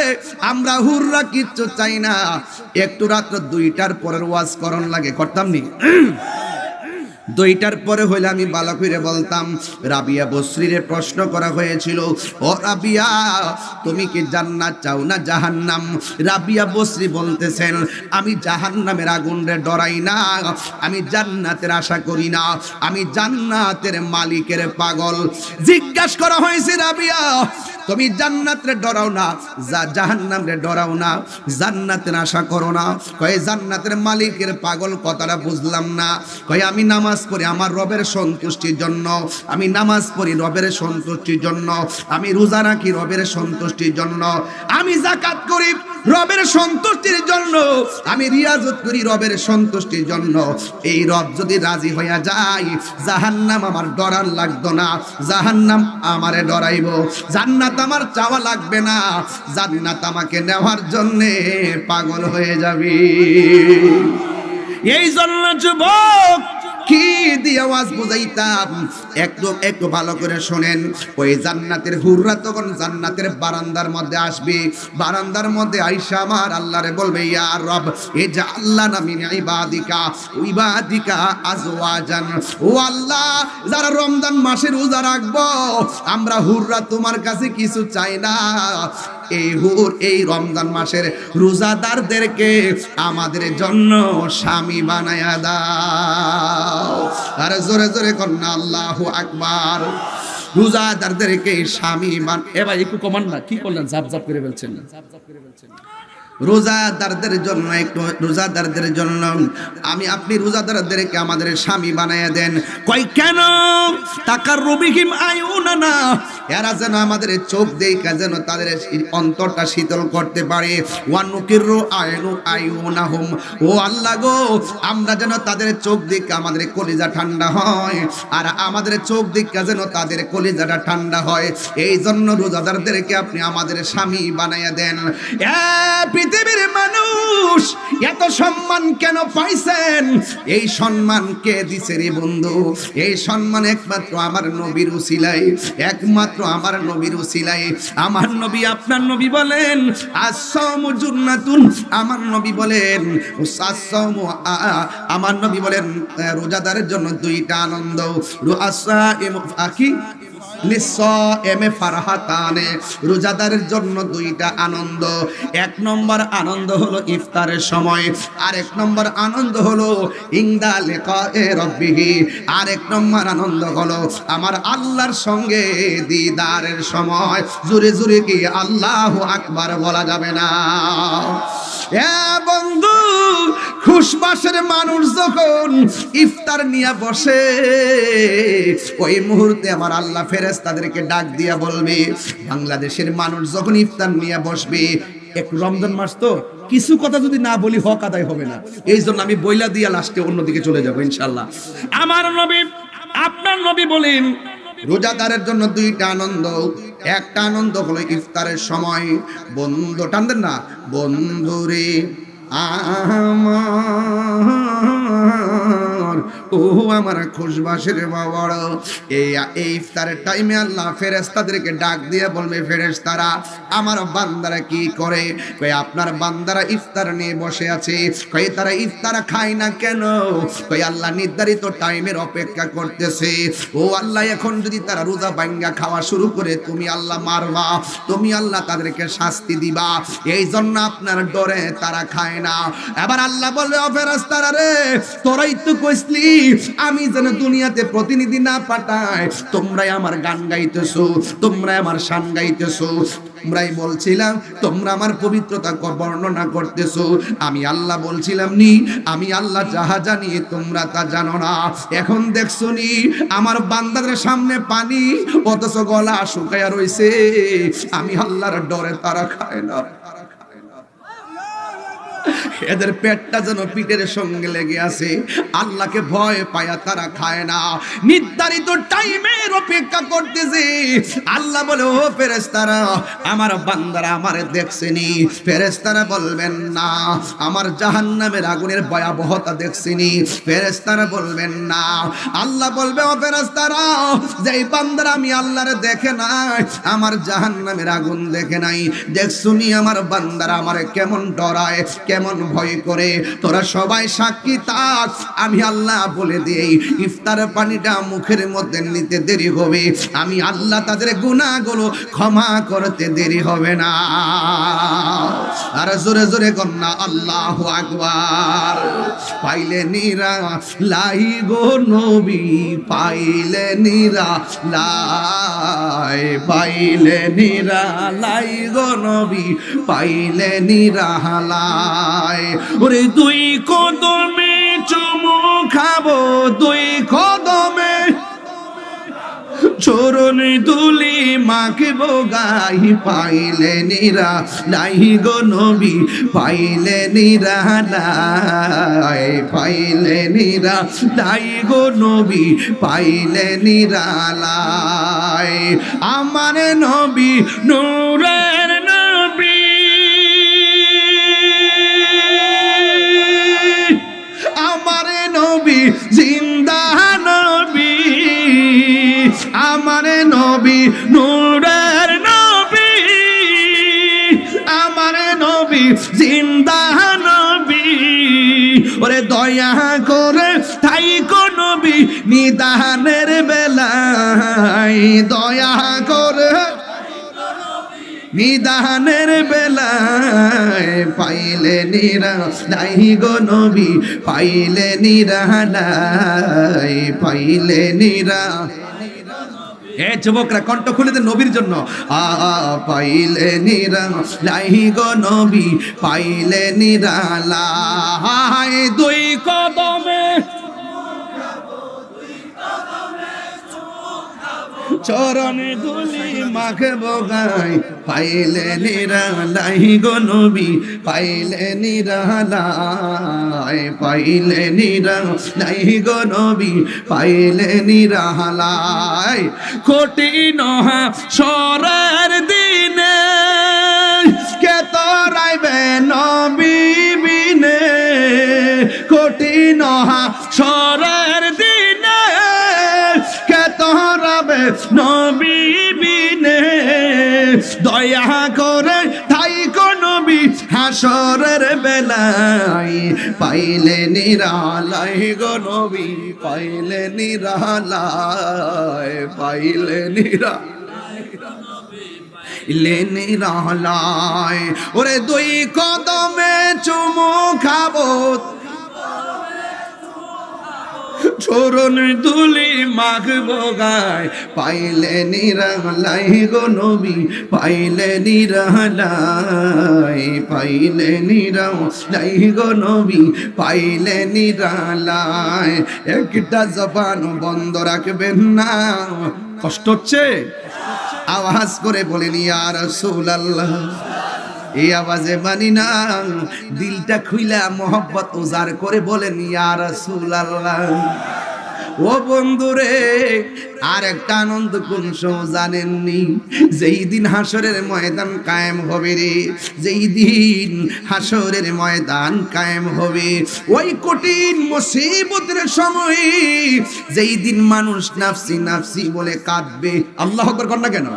Speaker 1: আমরা হুররা কিচ্ছু চাই না। একটু রাত্র 2টার পরের ওয়াজ করণ লাগে, করতাম নি? 2টার পরে হইলে আমি ভালো করে বলতাম। রাবিয়া বসরিরে প্রশ্ন করা হয়েছিল, ও রাবিয়া, তুমি কি জান্নাত চাও না জাহান্নাম? রাবিয়া বসরি বলতেছেন, আমি জাহান্নামের আগুনরে ডরাই না, আমি জান্নাতের আশা করি না, আমি জান্নাতের মালিকের পাগল। জিজ্ঞাসা করা হয়েছে, রাবিয়া তুমি জান্নাতরে ডরাও না, জাহান্নামরে ডরাও না, জান্নাতের আশা করো না? কয় জান্নাতের মালিকের পাগল কথাটা বুঝলাম না। কয় আমি নামাজ পড়ি আমার রবের সন্তুষ্টির জন্য, আমি নামাজ পড়ি রবের সন্তুষ্টির জন্য, আমি রোজা রাখি রবের সন্তুষ্টির জন্য, আমি যাকাত করি রবের সন্তুষ্টির জন্য, আমি রিয়াজত করি রবের সন্তুষ্টির জন্য। এই রব যদি রাজি হইয়া যায়, জাহান্নাম আমার ডরার লাগতো না, জাহান্নাম আমারে ডরাইব। জান্নাত আমার চাওয়া লাগবে না, জান্নাত আমাকে নেওয়ার জন্য পাগল হয়ে যাবে। এই জন্য যুবক কি দিয়ে আওয়াজ বুঝাইতাম, একটু ভালো করে শোনেন। ওই জান্নাতের হুররা তখন জান্নাতের বারান্দার মধ্যে আসবে, বারান্দার মধ্যে আইসা আমার আল্লাহরে বলবে, ইয়া রব ইজআলনা মিন ইবাদিকা আজওয়াজান। ও আল্লাহ, যারা রমজান মাসে রোজা রাখবো, আমরা হুররা তোমার কাছে কিছু চাই না, এই রমজান মাসের রোজাদারদেরকে আমাদের জন্য স্বামী বানায়া দাও। আর জোরে জোরে কন্যা আল্লাহু আকবার। রোজাদারদেরকে স্বামী
Speaker 2: এবার একটু কমান না, কি করলেন? জাপ জাপ করে ফেলছেন।
Speaker 1: রোজাদারদের জন্য, একটু রোজাদারদের জন্য আপনি রোজাদারদেরকে আমাদের স্বামী বানায়া দেন। কই কেন? তাকাররুবিহিম আয়ুনানা, এরা যেন আমাদের চোখ দেখা যেন তাদের অন্তরটা শীতল করতে পারে। ওয়ানুকিরু আয়ুনাহুম, ও আল্লাহ গো, আমরা যেন তাদের চোখ দেখে আমাদের কলিজা ঠান্ডা হয়, আর আমাদের চোখ দেখে যেন তাদের কলিজাটা ঠান্ডা হয়। এই জন্য রোজাদারদেরকে আপনি আমাদের স্বামী বানায়া দেন। পৃথিবীর মানুষ এত সম্মান কেন পাইছেন? এই সম্মান কে দিছে রে বন্ধু? এই সম্মান একমাত্র আমার নবীর উসিলায়, একমাত্র আমার নবীর উসিলায়। আমার নবী, আপনার নবী বলেন আস-সাওমু জুন্নাতুন, আমার নবী বলেন আস-সাওমু, আমার নবী বলেন রোজাদারের জন্য 2টা আনন্দ। রুআসাইমু আকি লিসাইমে ফারহাতানে, রোজাদারের জন্য 2টা আনন্দ। 1 নম্বর আনন্দ হলো ইফতারের সময়, আর 1 নম্বর আনন্দ হলো ইনদা লিকায়ে রাব্বিহি, আর 1 নম্বর আনন্দ হলো আমার আল্লাহর সঙ্গে দিদারের সময়। জোরে জোরে কি আল্লাহু আকবার বলা যাবে না? বন্ধু, খুশবাসের মানুষ যখন ইফতার নিয়ে বসে, ওই মুহূর্তে আমার আল্লাহ ফেরেশতাদেরকে ডাক দিয়া বলবে, বাংলাদেশের মানুষ যখন ইফতার নিয়ে বসবে, একটু রমজান মাস তো কিছু কথা যদি না বলি হক আদায় হবে না, এই জন্য আমি বইলা দিয়া লাস্টে অন্যদিকে চলে যাবো ইনশাল্লাহ।
Speaker 2: আমার নবী, আপনার নবী বলেন
Speaker 1: রোজাদারের জন্য 2টা আনন্দ। 1টা আনন্দ হলো ইফতারের সময়। বন্ধু টানদেন না, বন্ধুরে আমার, ও আমার খুশবাসের বাবার, এই ইফতারের টাইমে আল্লাহ ফেরেশতাদেরকে ডাক দিয়ে বলবে, ফেরেশতারা আমার বান্দারা কি করে? কই আপনার বান্দারা ইফতার নিয়ে বসে আছে। কই তারা ইফতার খায় না কেন? কই আল্লাহ নির্ধারিত টাইমের অপেক্ষা করতেছে। ও আল্লাহ, এখন যদি তারা রোজা ভাঙ্গা খাওয়া শুরু করে, তুমি আল্লাহ মারবা, তুমি আল্লাহ তাদেরকে শাস্তি দিবা, এই জন্য আপনার ডরে তারা খায় না। এবার আল্লাহ বলবে, ও ফেরেশতারা রে, তোরাই তো কইছলি আমি যেন দুনিয়াতে প্রতিনিধি না পাঠাই, তোমরাই আমার গান গাইতেছো, তোমরাই আমার শান গাইতেছো, তোমরাই বলছিলাম, তোমরা আমার পবিত্রতা বর্ণনা করতেছো। আমি আল্লাহ বলছিলাম নি, আমি আল্লাহ যাহা জানি তোমরা তা জানো না। এখন দেখছো নি আমার বান্দাদের সামনে পানি, অথচ গলা শুকায়া রইছে। আমি আল্লাহর ডরে তারা খায় না। এদের পেটটা যেন পিঠের সঙ্গে লেগে আছে, আল্লাহকে ভয় পায়া তারা খায় না, নির্ধারিত টাইমের অপেক্ষা করতেছে। আল্লাহ বলে, ও ফেরেশতারা, আমার বান্দারা আমারে দেখছেনি? ফেরেশতারা বলবেন না। আমার জাহান্নামের আগুনের ভয়াবহতা দেখছেনি? ফেরেশতারা বলবেন না। আল্লাহ বলবে, ও ফেরেশতারা, যেই বান্দারা আমি আল্লাহরে দেখে নাই, আমার জাহান্নামের আগুন দেখে নাই, দেখছুনি আমার বান্দারা আমারে কেমন ডরায়, কেমন ভয় করে, তোরা সবাই সাক্ষী থাক। আমি আল্লাহ বলে দেই, ইফতার পানিটা মুখের মধ্যে নিতে দেরি হবে, আমি আল্লাহ তাদের গুনাহগুলো ক্ষমা করতে দেরি হবে না। আর জোরে জোরে কন্যা আল্লাহু আকবার। পাইলে নিরা লাই গো নবী, পাইলে নিরা লাই, পাইলে নিরা লাই গো নবী, পাইলে নিরা লাই। ওরে দুই কদমে চুমু খাবো, দুই কদমে চরণ দুলি মাখবো গাই, পাইলে নিরা লাই গো নবী, পাইলে নিরা লাই, পাইলে নিরা লাই গো নবী, পাইলে নিরা লাই। আমার নবী নূরের নবী, আমার নবী জিন্দা নবী, আমার নবী নূরের নবী, আমার নবী জিন্দা নবী। ওরে দয়া করে থাইকো নবী নিদানের বেলায়, দয়া করে নিদানের বেলায়, পাইলে নিরা লাই গো নবী, পাইলে নিরা লাই, পাইলে নিরা। এ যুবকরা কণ্ঠ খুলে দেন নবীর জন্য। পাইলে নিরা লাই গো নবী, পাইলে নিরা লাই। দুই কদমে চরণ ধুলি মাখবো গাই, পাইলে নিরা লাই গো নবী, পাইলে নিরা লাই, পাইলে নিরা লাই গো নবী, পাইলে নিরা লাই। কঠিন হাসরের দিনে কে তরাইবে নবী বিনে, কঠিন হাসরের দিনে কে তরাবে নবী বিনে, দয়া করে থাইকো নবী হাসরের বেলায়, পাইলে নিরা লাই গো নবী, পাইলে নিরা লাই, পাইলে নিরা নিরা লাই। ওরে দুই কদমে চুমু খাবো, চরণ দুলি মাখবো গায়, পাইলে নিরা লাই গো নবী, পাইলে নিরা লাই, পাইলে নিরা লাই গো নবী, পাইলে নিরা লাই। একটা জবান বন্ধ রাখবেন না। কষ্ট হচ্ছে? আওয়াজ করে বলেন ইয়া রাসূলুল্লাহ। এই আওয়াজে মানি না, দিলটা খুইলা মোহব্বত উজাড় করে বলেন ইয়া রাসূলুল্লাহ। ও বন্ধুরে, আর একটা আনন্দ কোন জানেননি? যেই দিন হাসরের ময়দান কায়েম হবে রে, যেই দিন হাসরের ময়দান কায়েম হবে, ওই কঠিন মুসিবতের সময়, যেই দিন মানুষ নাফসি নাফসি বলে কাঁদবে। আল্লাহু আকবার কর না কেন?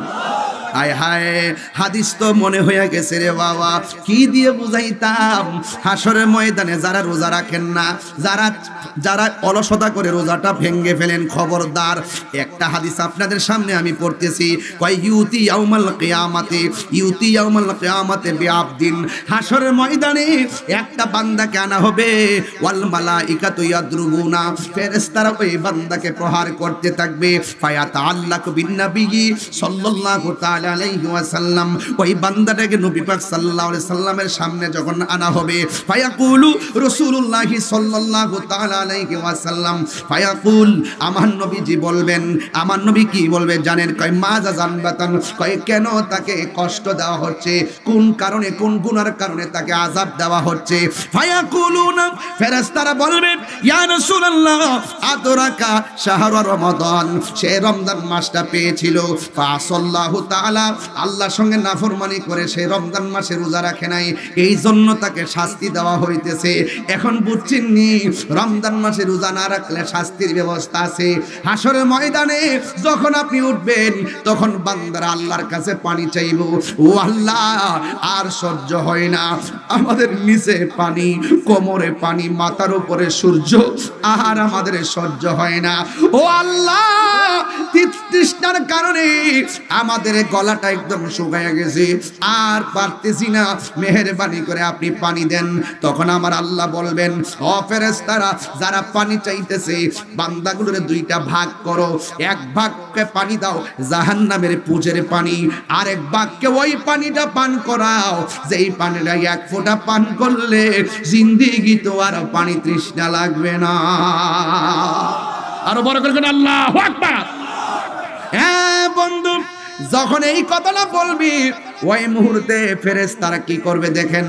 Speaker 1: হায় হায়, হাদিস তো মনে হয়ে গেছে রে বাবা। কি দিয়ে বুঝাইতাম? হাসরের ময়দানে যারা রোজা রাখেন না, যারা অলসতা করে রোজাটা ভেঙে ফেলেন, খবরদার। একটা হাদিস আপনাদের সামনে আমি পড়তেছি, কয় ইউতি ইয়াউমাল কিয়ামাতে, ইউতি ইয়াউমাল কিয়ামাতে বিআবদিন। হাসরের ময়দানে একটা বান্দাকে আনা হবে, ওয়াল মালাইকাতু ইয়াদরুবুনা, ফেরেশতারা ওই বান্দাকে প্রহার করতে থাকবে। ফায়াতাআল্লাকু বিন নবী সাল্লাল্লাহু তাআলা তাআলা আলাইহি ওয়াসাল্লাম ওই বান্দাটাকে নবী পাক সাল্লাল্লাহু আলাইহি সাল্লামের সামনে যখন আনা হবে ফায়াকুলু রাসূলুল্লাহি সাল্লাল্লাহু তাআলা আলাইহি ওয়াসাল্লাম ফায়াকুল আমার নবীজি বলবেন, আমার নবী কি বলবে জানেন? কয় মাজা জানবাতান, কয় কেন তাকে কষ্ট দেওয়া হচ্ছে, কোন কারণে, কোন গুনার কারণে তাকে আযাব দেওয়া হচ্ছে। ফায়াকুলুনা, ফেরেশতারা বলবেন ইয়া রাসূলুল্লাহ আদরাকা শাহর রমাদান, সে রমজান মাসটা পেয়েছিল ফাসাল্লাহু তাআলা, আল্লাহর সঙ্গে নাফরমানি করে সে রমজান মাসে রোজা রাখে নাই, এই জন্য তাকে শাস্তি দেওয়া হইতেছে। এখন বুঝছেন নি রমজান মাসে রোজা না রাখলে শাস্তির ব্যবস্থা আছে। হাসরের ময়দানে যখন আপনি উঠবেন তখন বান্দারা আল্লাহর কাছে পানি চাইব, ও আল্লাহ আর সহ্য হয় না, আমাদের নিচে পানি, কোমরে পানি, মাথার উপরে সূর্য, আর আমাদের সহ্য হয় না। ও আল্লাহ তৃষ্ণার কারণে আমাদের গলাটা একদম শুকায় গেছে, আর পারতেছি না, মেহেরবানি করে আপনি পানি দেন। তখন আমার আল্লাহ বলবেন, ও ফেরেশতারা যারা পানি চাইতেছে বান্দাগুলোর দুইটা ভাগ করো, এক ভাগকে পানি দাও জাহান্নামের পুজের পানি, আর এক ভাগকে ওই পানিটা পান করাও যেই পানিটা এক ফোঁটা পান করলে জিন্দেগি তো আর পানি তৃষ্ণা লাগবে না।
Speaker 2: আরো বড় করে আল্লাহু আকবার।
Speaker 1: হ্যাঁ বন্ধু, যখন এই কথাটা বলবি ওই মুহূর্তে ফেরেশতারা কি করবে দেখেন,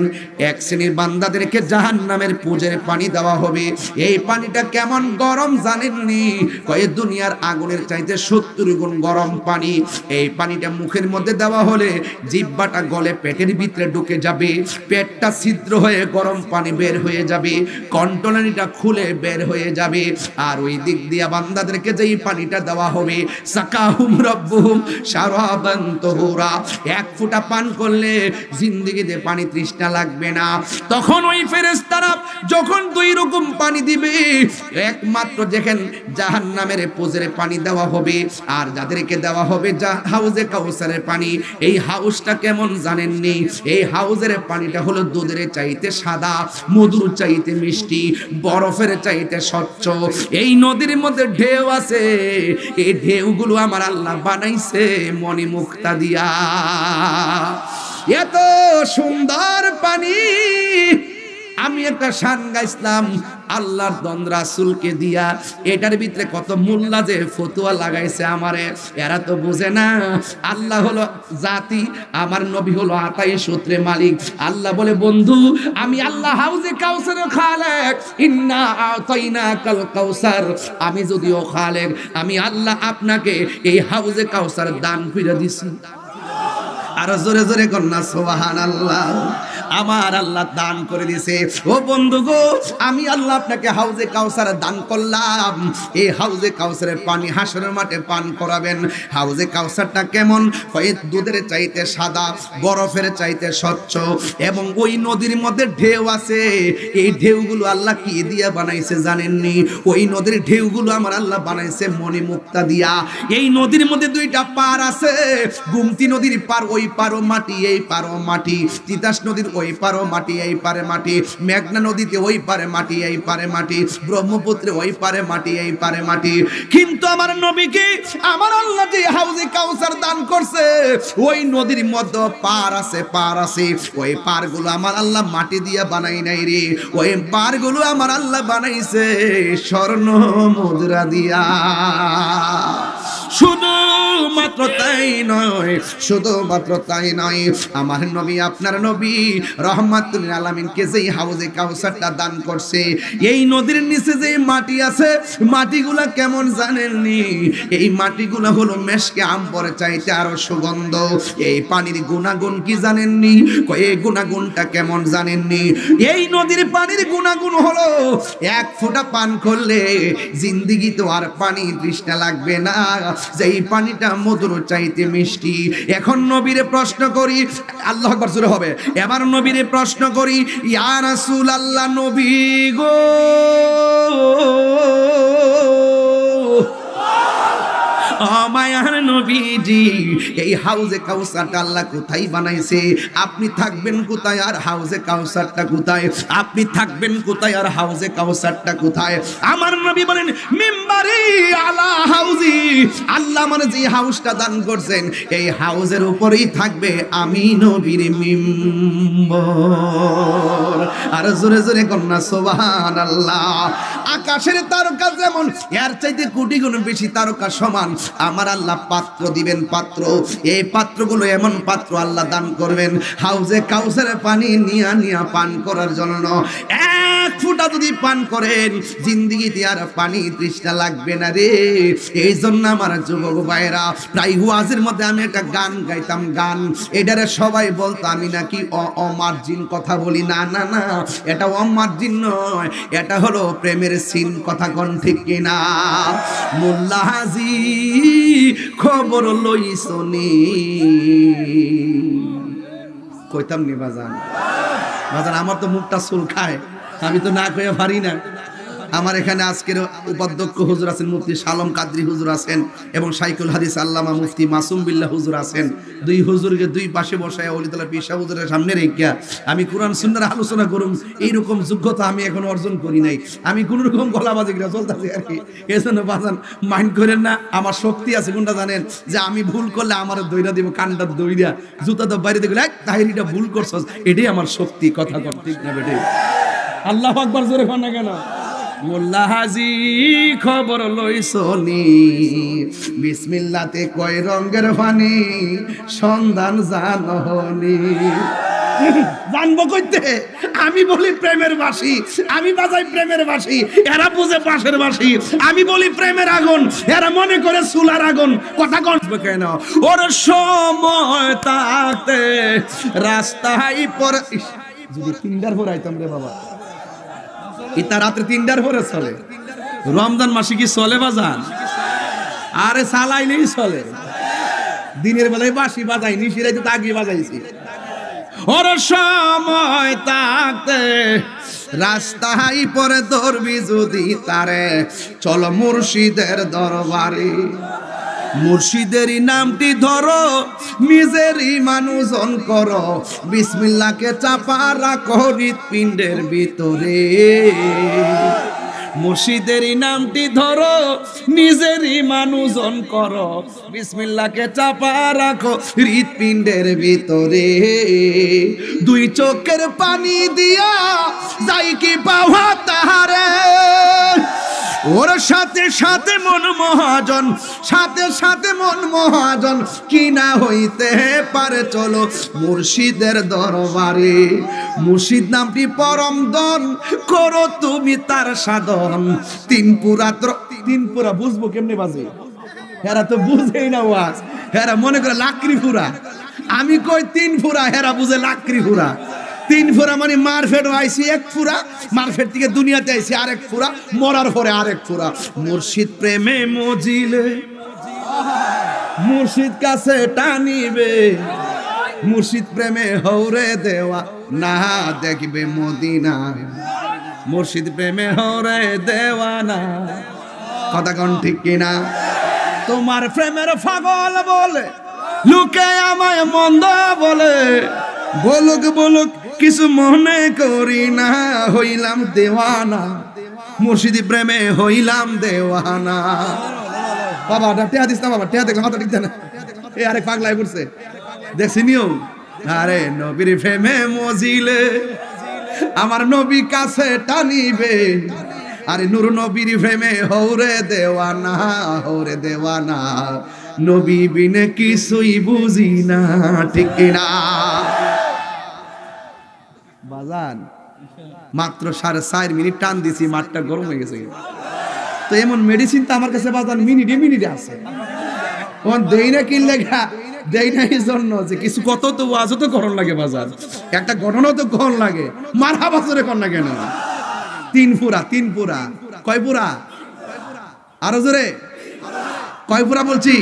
Speaker 1: এক শ্রেণীর বান্দাদেরকে জাহান্নামের পুজের পানি দেওয়া হবে। এই পানিটা কেমন গরম জানেননি? কয়ে দুনিয়ার আগুনের চাইতে 70 গুণ গরম পানি। এই পানিটা মুখের মধ্যে দেওয়া হলে জিহ্বাটা গলে পেটের ভিতরে ঢুকে যাবে, পেটটা ছিদ্র হয়ে গরম পানি বের হয়ে যাবে, কন্টলানিটা খুলে বের হয়ে যাবে। আর ওই দিক দিয়া বান্দাদেরকে যেই পানিটা দেওয়া হবে সাকাহুম রাব্বুহুম শারাবান তাহুরা, এক ফোঁটা পান করলে জিন্দেগিতে পানি তৃষ্ণা লাগবে না। তখন ওই ফেরেশতারা যখন দুই রকম পানি দিবে, একমাত্র দেখেন জাহান্নামের পুজের পানি দেওয়া হবে, আর যাদেরকে দেওয়া হবে হাউজে কাউসারের পানি। এই হাউসটা কেমন জানেননি? এই হাউজের পানিটা হলো দুধের চাইতে সাদা, মধুর চাইতে মিষ্টি, বরফের চাইতে স্বচ্ছ। এই নদীর মধ্যে ঢেউ আছে, এই ঢেউগুলো আমার আল্লাহ বানাইছে মণিমুক্তা দিয়া। এত সুন্দর পানি, আমি একটা শান গাইছিলাম আল্লাহর দন রাসূলকে দিয়া, এটার ভিতরে কত মোল্লা যে ফতোয়া লাগাইছে আমারে, এরা তো বুঝে না আল্লাহ হলো জাতি, আমার নবী হলো আতাই সূত্রে মালিক। আল্লাহ বলে বন্ধু আমি আল্লাহ হাউজে কাউসারের খালেক, ইন্না আতাইনাকাল কাউসার, আমি যদিও খালেক, আমি আল্লাহ আপনাকে এই হাউজে কাউসার দান কইরা দিছি। আর জোরে জোরে কন্যা সুবহানাল্লাহ, আমার আল্লাহ দান করে দিয়েছে। ও বন্ধু গো, আমি আল্লাহ আপনাকে হাউজে কাউসার দান করলাম, এই হাউজে কাউসারের পানি হাসরের মাঠে পান করাবেন। হাউজে কাউসারটা কেমন? হয় দুধের চাইতে সাদা, বরফের চাইতে স্বচ্ছ, এবং ওই নদীর মধ্যে ঢেউ আছে। এই ঢেউগুলো আল্লাহ কি দিয়া বানাইছে জানেননি? ওই নদীর ঢেউগুলো আমার আল্লাহ বানাইছে মণিমুক্তা দিয়া। এই নদীর মধ্যে দুইটা পার আছে, গুমতি নদীর পার ওই পারও মাটি, এই পারও মাটি, তিতাস নদীর ওই পারও মাটি, এই পারে মাটি, মেঘনা নদীতে ওই পারে মাটি, এই পারে মাটি, ব্রহ্মপুত্রে ওই পারে মাটি, এই পারে মাটি। কিন্তু আমার নবীকে আমার আল্লাহ যে হাউজে কাউসার দান করছে, ওই নদীর মধ্যে পার আছে, পার আছে, ওই পারগুলো আমার আল্লাহ মাটি দিয়া বানাই নাই রে, ওই পারগুলো আমার আল্লাহ বানাইছে স্বর্ণ মুদ্রা দিয়া। শুধুমাত্র তাই নয়, শুধুমাত্র তাই নয়, আমার নবী আপনার নবী রহমাতুল আলামিনকে যেই হাউজে কাউসারটা দান করছে, এই নদীর নিচে যে মাটি আছে, মাটিগুলা কেমন জানেননি? এই মাটিগুলা হলো মেশকে আম্বরের চাইতে আরো সুগন্ধ। এই পানির গুণাগুণ কি জানেননি? এই গুণাগুণটা কেমন জানেননি? এই নদীর পানির গুণাগুণ হলো এক ফোঁটা পান করলে জিন্দেগি তো আর পানি তৃষ্ণা লাগবে না, যেই পানিটা মধুর চাইতে মিষ্টি। এখন নবীরে প্রশ্ন করি, আল্লাহ আকবার জোরে হবে, এবার নবীরে প্রশ্ন করি, ইয়া রাসূলুল্লাহ নবী গো, মায়ার নবীজি, এই হাউজে কাউসারটা আল্লাহ কোথায় বানাইছে? আপনি থাকবেন কোথায় আর হাউজে কাউসারটা কোথায়? আপনি থাকবেন কোথায় আর হাউজে কাউসারটা কোথায়? আমার নবী বলেন মিম্বা বারি আলা হাউজি, আল্লাহ মানে যে হাউসটা দান করছেন এই হাউজের উপরেই থাকবে আমি নবীর মিম্বর। আর জোরে জোরে কন্যা সুবহানাল্লাহ। আকাশের তারকা যেমন এর চাইতে কোটি গুণ বেশি তারকা সমান আমার আল্লাহ পাত্র দিবেন, পাত্র। এই পাত্রগুলো এমন পাত্র আল্লাহ দান করবেন হাউজে কাউসারের পানি নিয়া নিয়া পান করার জন্য। এক ফুটা যদি পান করেন জিন্দেগিতে আর পানি তৃষ্ণা লাগবে না রে। এই জন্য আমার যুবক ভাইরা প্রায় ওয়াজের মধ্যে আমি একটা গান গাইতাম, গান এটারে সবাই বলতো আমি নাকি অমার্জিন কথা বলি। না না না, এটা অমার্জিন নয়, এটা হলো প্রেমের সিন। কথা কোন ঠিক কিনা? মোল্লা হাজি খবর লইছনি, কইতাম নি বাজান, বাজান আমার তো মুখটা চুল খায়, আমি তো না কইয়া পারি না। আমার এখানে আজকের উপাধ্যক্ষ হুজুর আছেন, মুফতি শালম কাদরি হুজুর আছেন এবং শাইখুল হাদিস আল্লামা মুফতি মাসুম বিল্লাহ হুজুর আছেন। দুই হুজুরকে দুই পাশে বসায় ওলিদুল্লাহ পীর সাহেব হুজুরের সামনে রেখে আমি কোরআন সুন্নাহর আলোচনা করুম, এইরকম যোগ্যতা আমি এখন অর্জন করি নাই। আমি কোন রকম গলাবাজি করে চলতেছি আর কি। এজন্য বাজান মাইন্ড করেন না, আমার শক্তি আছে কোনটা জানেন? যে আমি ভুল করলে আমার দইরা দিব, কানটা দইরা জুতা তো বাইরে দেখলে তাহিরিটা ভুল করছস, এটাই আমার শক্তি। কথা কর ঠিক না বেটে? আল্লাহু আকবার জোরে কর না কেন? মোল্লা হাজি খবর লইছনি, বিসমিল্লাতে কয় রঙের পানি সন্ধান জাননি। জানবো কইতে? আমি বলি প্রেমের বাঁশি, আমি বাজাই প্রেমের বাঁশি, এরা বুঝে পাশের বাঁশি। আমি বলি প্রেমের আগুন, এরা মনে করে চুলার আগুন। কথা কনবে কেন? ওর সময় তাতে রাস্তায় পর যদি তিনটার পর আইতাম রে বাবা, ইতা রাত্রে 3টার পরে চলে। রমজান মাসে কি চলে বাজান? আরে চালাইলেই চলে। দিনের বেলায় বাঁশি বাজাই, নিশিরাইতে তাগি বাজাইছি। ওর সময় থাকতে রাস্তায় পরে ধরবি যদি তারে, চলো মুর্শিদের দরবারে। মুর্শিদেরই নামটি ধরো, নিজেরই মানুষজন করো, বিসমিল্লাহকে চাপা রাখো হৃৎপিণ্ডের ভিতরে। মুর্শিদেরই নামটি ধরো, নিজেরই মানুষজন করো, বিসমিল্লাহকে চাপা রাখো হৃৎপিণ্ডের ভিতরে। দুই চোখের পানি দিয়া যাই কি পাওয়া তাহারে, ওর সাথে সাথে মন মহাজন, সাথে সাথে মন মহাজন, কি না হইতে পারে চলো মুর্শিদের দরবারে। মুর্শিদ নামটি পরম দন, করো তুমি তার সাধন। তিনপুরা বুঝবো কেমনে বাজে? হেরা তো বুঝেই না ওয়াজ, হেরা মনে করে লাকড়ি ফুরা। আমি কই 3 ফুরা, হেরা বুঝে লাকড়ি ফুরা। 3 ফুরা মানে মারফেট আইসি 1 ফুরা, মারফেট থেকে দুনিয়াতে আইসি আরেক ফুরা, মরার পরে আরেক ফুরা। মুর্শিদ প্রেমে মজিলে মুর্শিদ কাছে টানিবে, মুর্শিদ প্রেমে হৌরে দেওয়া না দেখবে মদিনা, মুর্শিদ প্রেমে হৌরে দেওয়া না। কথা কোন ঠিক কিনা? তোমার প্রেমের পাগল বলে লোকে আমায় মন্দ বলে, বলুক বলুক কিছু মনে করি না, হইলাম দেওয়ানা, মুর্শিদি প্রেমে হইলাম দেওয়ানা। বাবা টেয়া দিস না, বাবা টেয়া দেখলাম মাথা ঠিক না। এই আরেক পাগলাই পড়ছে দেখছি নিও। আরে নবীর প্রেমে মজিলে আমার নবী কাছে টানিবে, আরে নূর নবীর প্রেমে হৌরে দেওয়ানা, হৌরে দেওয়ানা। নবী বিনে কিছুই বুঝি না, ঠিক কিনা বাজান? মাত্র 4.5 মিনিট টান দিছি, মাঠটা গরম হয়ে গেছে। তো এমন মেডিসিন তো আমার কাছে বাজান মিনিটে মিনিটে আছে। ওন দেই না কি লেখা দেই না এই জন্য যে কিছু কত তো আজও তো গরম লাগে বাজার, একটা ঘটনাও তো গরম লাগে। মারহা বছরে কর না কেন? 3 ফুরা, 3 ফুরা। কয় ফুরা? আরো জোরে কয় ফুরা বলছি?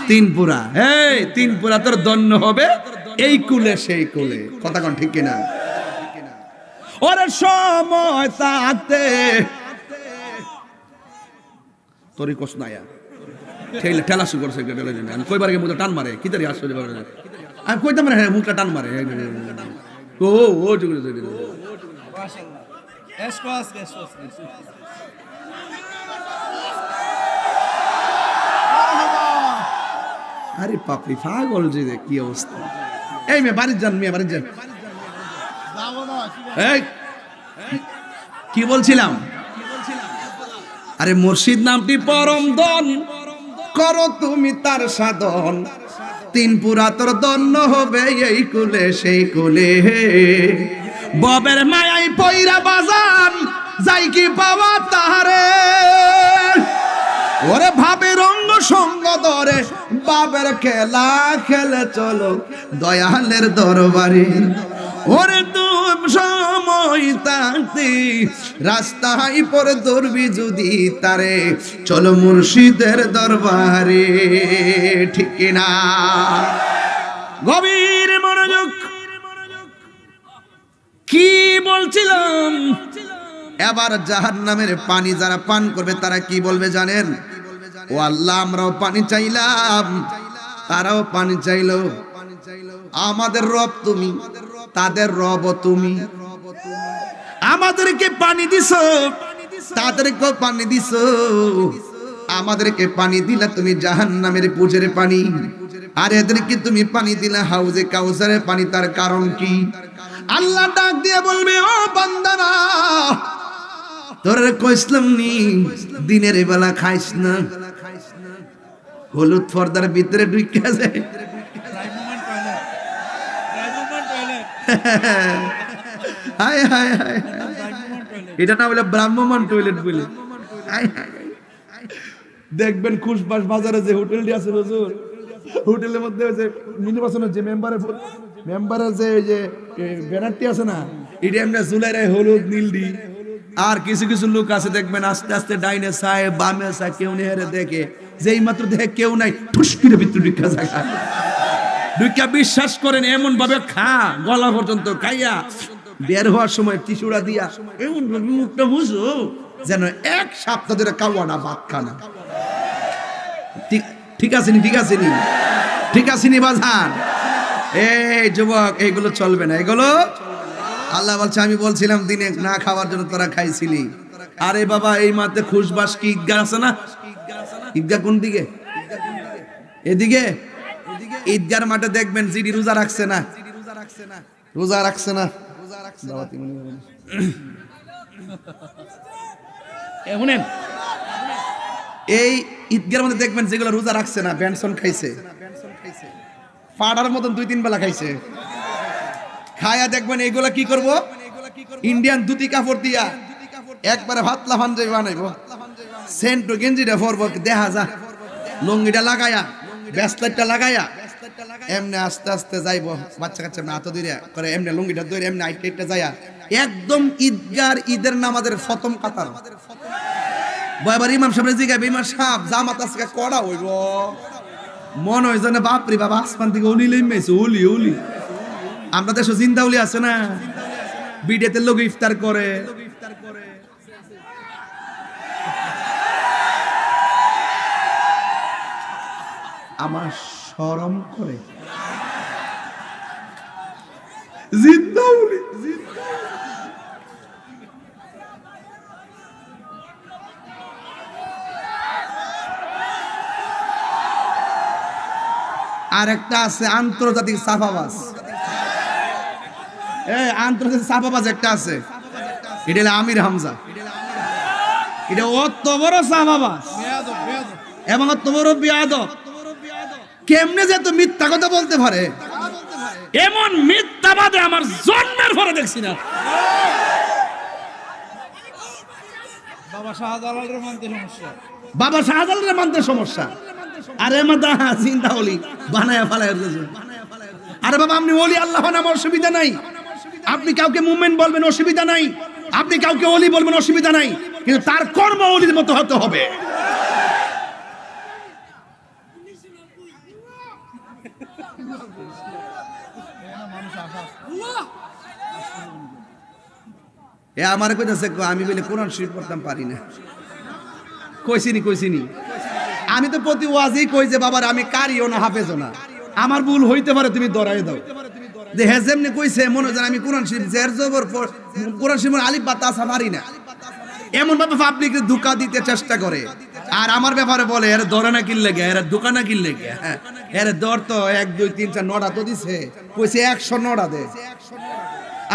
Speaker 1: 3 ফুরা। এই 3 ফুরা তোর দন্য হবে এই কুলে সেই কুলে। কথা কোন ঠিক কিনা? ওরে সময় থাকতে তোরই কষ্ট নাইয়া ঠেলা শু করছে, আমি কইবার আগে মুখটা টান মারে, কি তারি আসলে আমি কইতাম না, হ্যাঁ মুখটা টান মারে। ও ও আরে পাপড়ি পাগল যে রে, কি অবস্থা। এই মেয়ে বাড়ির যান, মেয়ে বাড়ির যান। এই কি বলছিলাম? আরে মুর্শিদ নামটি পরম দন, করো তুমি তার সাধন, তিন পুরা তোর দন্য হবে এই কুলে সেই কুলে। ববের মায়াই পয়রা বাজান, যাই কি পাওয়া তাহারে, ওরে ভাবের অঙ্গ সঙ্গ ধরে বাবের খেলা খেলে চলো দয়ালের দরবারে। ওরে তুম সময় থাকতে রাস্তায় পরে ধরবি যদি তারে, চলো মুর্শিদের দরবারে। ঠিক কিনা? গভীর মনোযোগ। কি বলছিলাম? এবার জাহান্নামের পানি যারা পান করবে তারা কি বলবে জানেন? ও আল্লাহ, আমরাও পানি চাইলাম, তারাও পানি চাইলো, আমাদের রব তুমি, তাদের রব তুমি। আমাদেরকে পানি দিছো, তাদেরকেও পানি দিছো। আমাদেরকে পানি দিলা তুমি জাহান্নামের পুজের পানি, আর এদেরকে তুমি পানি দিলা হাউজে কাউসারের পানি। তার কারণ কি? আল্লাহ ডাক দিয়ে বলবে, ও বান্দারা, তোরে কইছিলাম নি দিনের বেলা খাইস না, হলুদ পর্দার ভিতরে ঢুকে যায়। হায় হায় হায়, এটা না বলে ব্রাহ্মণ টয়লেট বলে। দেখবেন খুশবাস বাজারে যে হোটেলটি আছে হুজুর, হোটেলের মধ্যে যে নির্বাচনের যে মেম্বারের যে ব্যানারটি আছে না, এটা এমনি জুলাইরে হলুদ নীল দি। আর কিছু কিছু লোক আছে দেখবেন আস্তে আস্তে ডাইনে চায় বামে চায়, কেউ নেহারে দেখে, যেই মাত্র দেখে কেউ নাই ঠুস করে ভিতরে ঢুকা যায়। ঢুকা বিশ্বাস করেন এমন ভাবে খা গলা পর্যন্ত খাইয়া বের হওয়ার সময় টিসুড়া দিয়া এমন মুখটা বুঝো যেন এক সপ্তাহ ধরে কাওয়ানা ভাত খানা। ঠিক আছে নি? ঠিক আছে নি? ঠিক আছে নি বাজান? এই যুবক, এইগুলো চলবে না, এগুলো। আল্লাহ বলছে, আমি বলছিলাম দিনে না খাওয়ার জন্য তোরা খাইছিলি। আরে বাবা, এই মাঠে খুশবাস কি ঈদগাহ আছে না? ঈদগাহ কোন দিকে? এদিকে। ঈদগার মাঠে দেখবেন জিডি রোজা রাখছে না, রোজা রাখছে না। এই ঈদগার মধ্যে দেখবেন যেগুলো রোজা রাখছে না, বেনসন খাইছে, ফাড়ার মতন 2-3 বেলা খাইছে। খায়া দেখবেন এইগুলা কি করব, ইন্ডিয়ান ধুতি কাপড় দিয়া একবারে ভাতলা ভাঞ্জাই বানাইবো, সেন্ট গেঞ্জিটা পরবো, দেখা যা লুঙ্গিটা লাগায়া ব্যাসলেটটা লাগায়া এমনি আস্তে আস্তে যাইবো, বাচ্চা কাচ্চা এমনি হাতে ধরে করে এমনি লুঙ্গিটা ধরে এমনি আইটা যায়া একদম ঈদগার ঈদের নামাজের প্রথম কাতার। বয়বার ইমাম সাহেব জিগাবে, ইমাম সাহেব জামাত আজকে কড়া হইব, মনে হয় যেন বাপরে বাবা আসমান থেকে ওলি লেমেছে, ওলি ওলি। আমরা দেশে জিন্দা ওলি আছে না, বিডেতে লোক ইফতার করে। আমার শরম করে, জিন্দা ওলি। আর একটা আছে আন্তর্জাতিক সাফাবাজ। আন্তর্জাতিক সাফাবাজ একটা আছে, এটা হলো আমির হামজা। এটা অত বড় সাফাবাজ এবং অত বড় বিয়াদব, কেমনে যে তো মিথ্যা কথা বলতে পারে?
Speaker 2: এমন মিথ্যাবাদে আমার জন্মের পরে দেখছি না।
Speaker 3: বাবা শাহজালালের মানতে সমস্যা,
Speaker 1: বাবা শাহজালালের মানতে সমস্যা। আরে মাদা জিন্দা ওলি বানায়া ফালায় দিয়েছে। আরে বাবা, আপনি ওলি আল্লাহ নাম, অসুবিধা নাই। আপনি কাউকে মুমিন বলবেন, অসুবিধা নাই। আপনি কাউকে ওলি বলবেন, অসুবিধা নাই, কিন্তু তার কর্ম ওলির মতো হতে হবে। এ আমার কইতাছে, আমি বলে কোরআন শরীফ পড়তাম পারি না। কইছিনি আমি তো প্রতি ওয়াজেই কই যে বাবার আমি কারিও না হাফেজও না, আমার ভুল হইতে পারে, তুমি দরাই দাও। যে হে যেমনি কইছে মনে হয় আমি কোরআন শরীফ জের জবর কোরআন শরীফের আলিফ বা তাসা পারি না, এমন ভাবে পাবলিককে ধোঁকা দিতে চেষ্টা করে। আর আমার ব্যাপারে বলে এর ধরে না কিনলে গে, এর দোকান না কিনলে গে, এর দর তো 1 2 3 4 নড়া তো দিছে, কইছে 100 নড়া দে।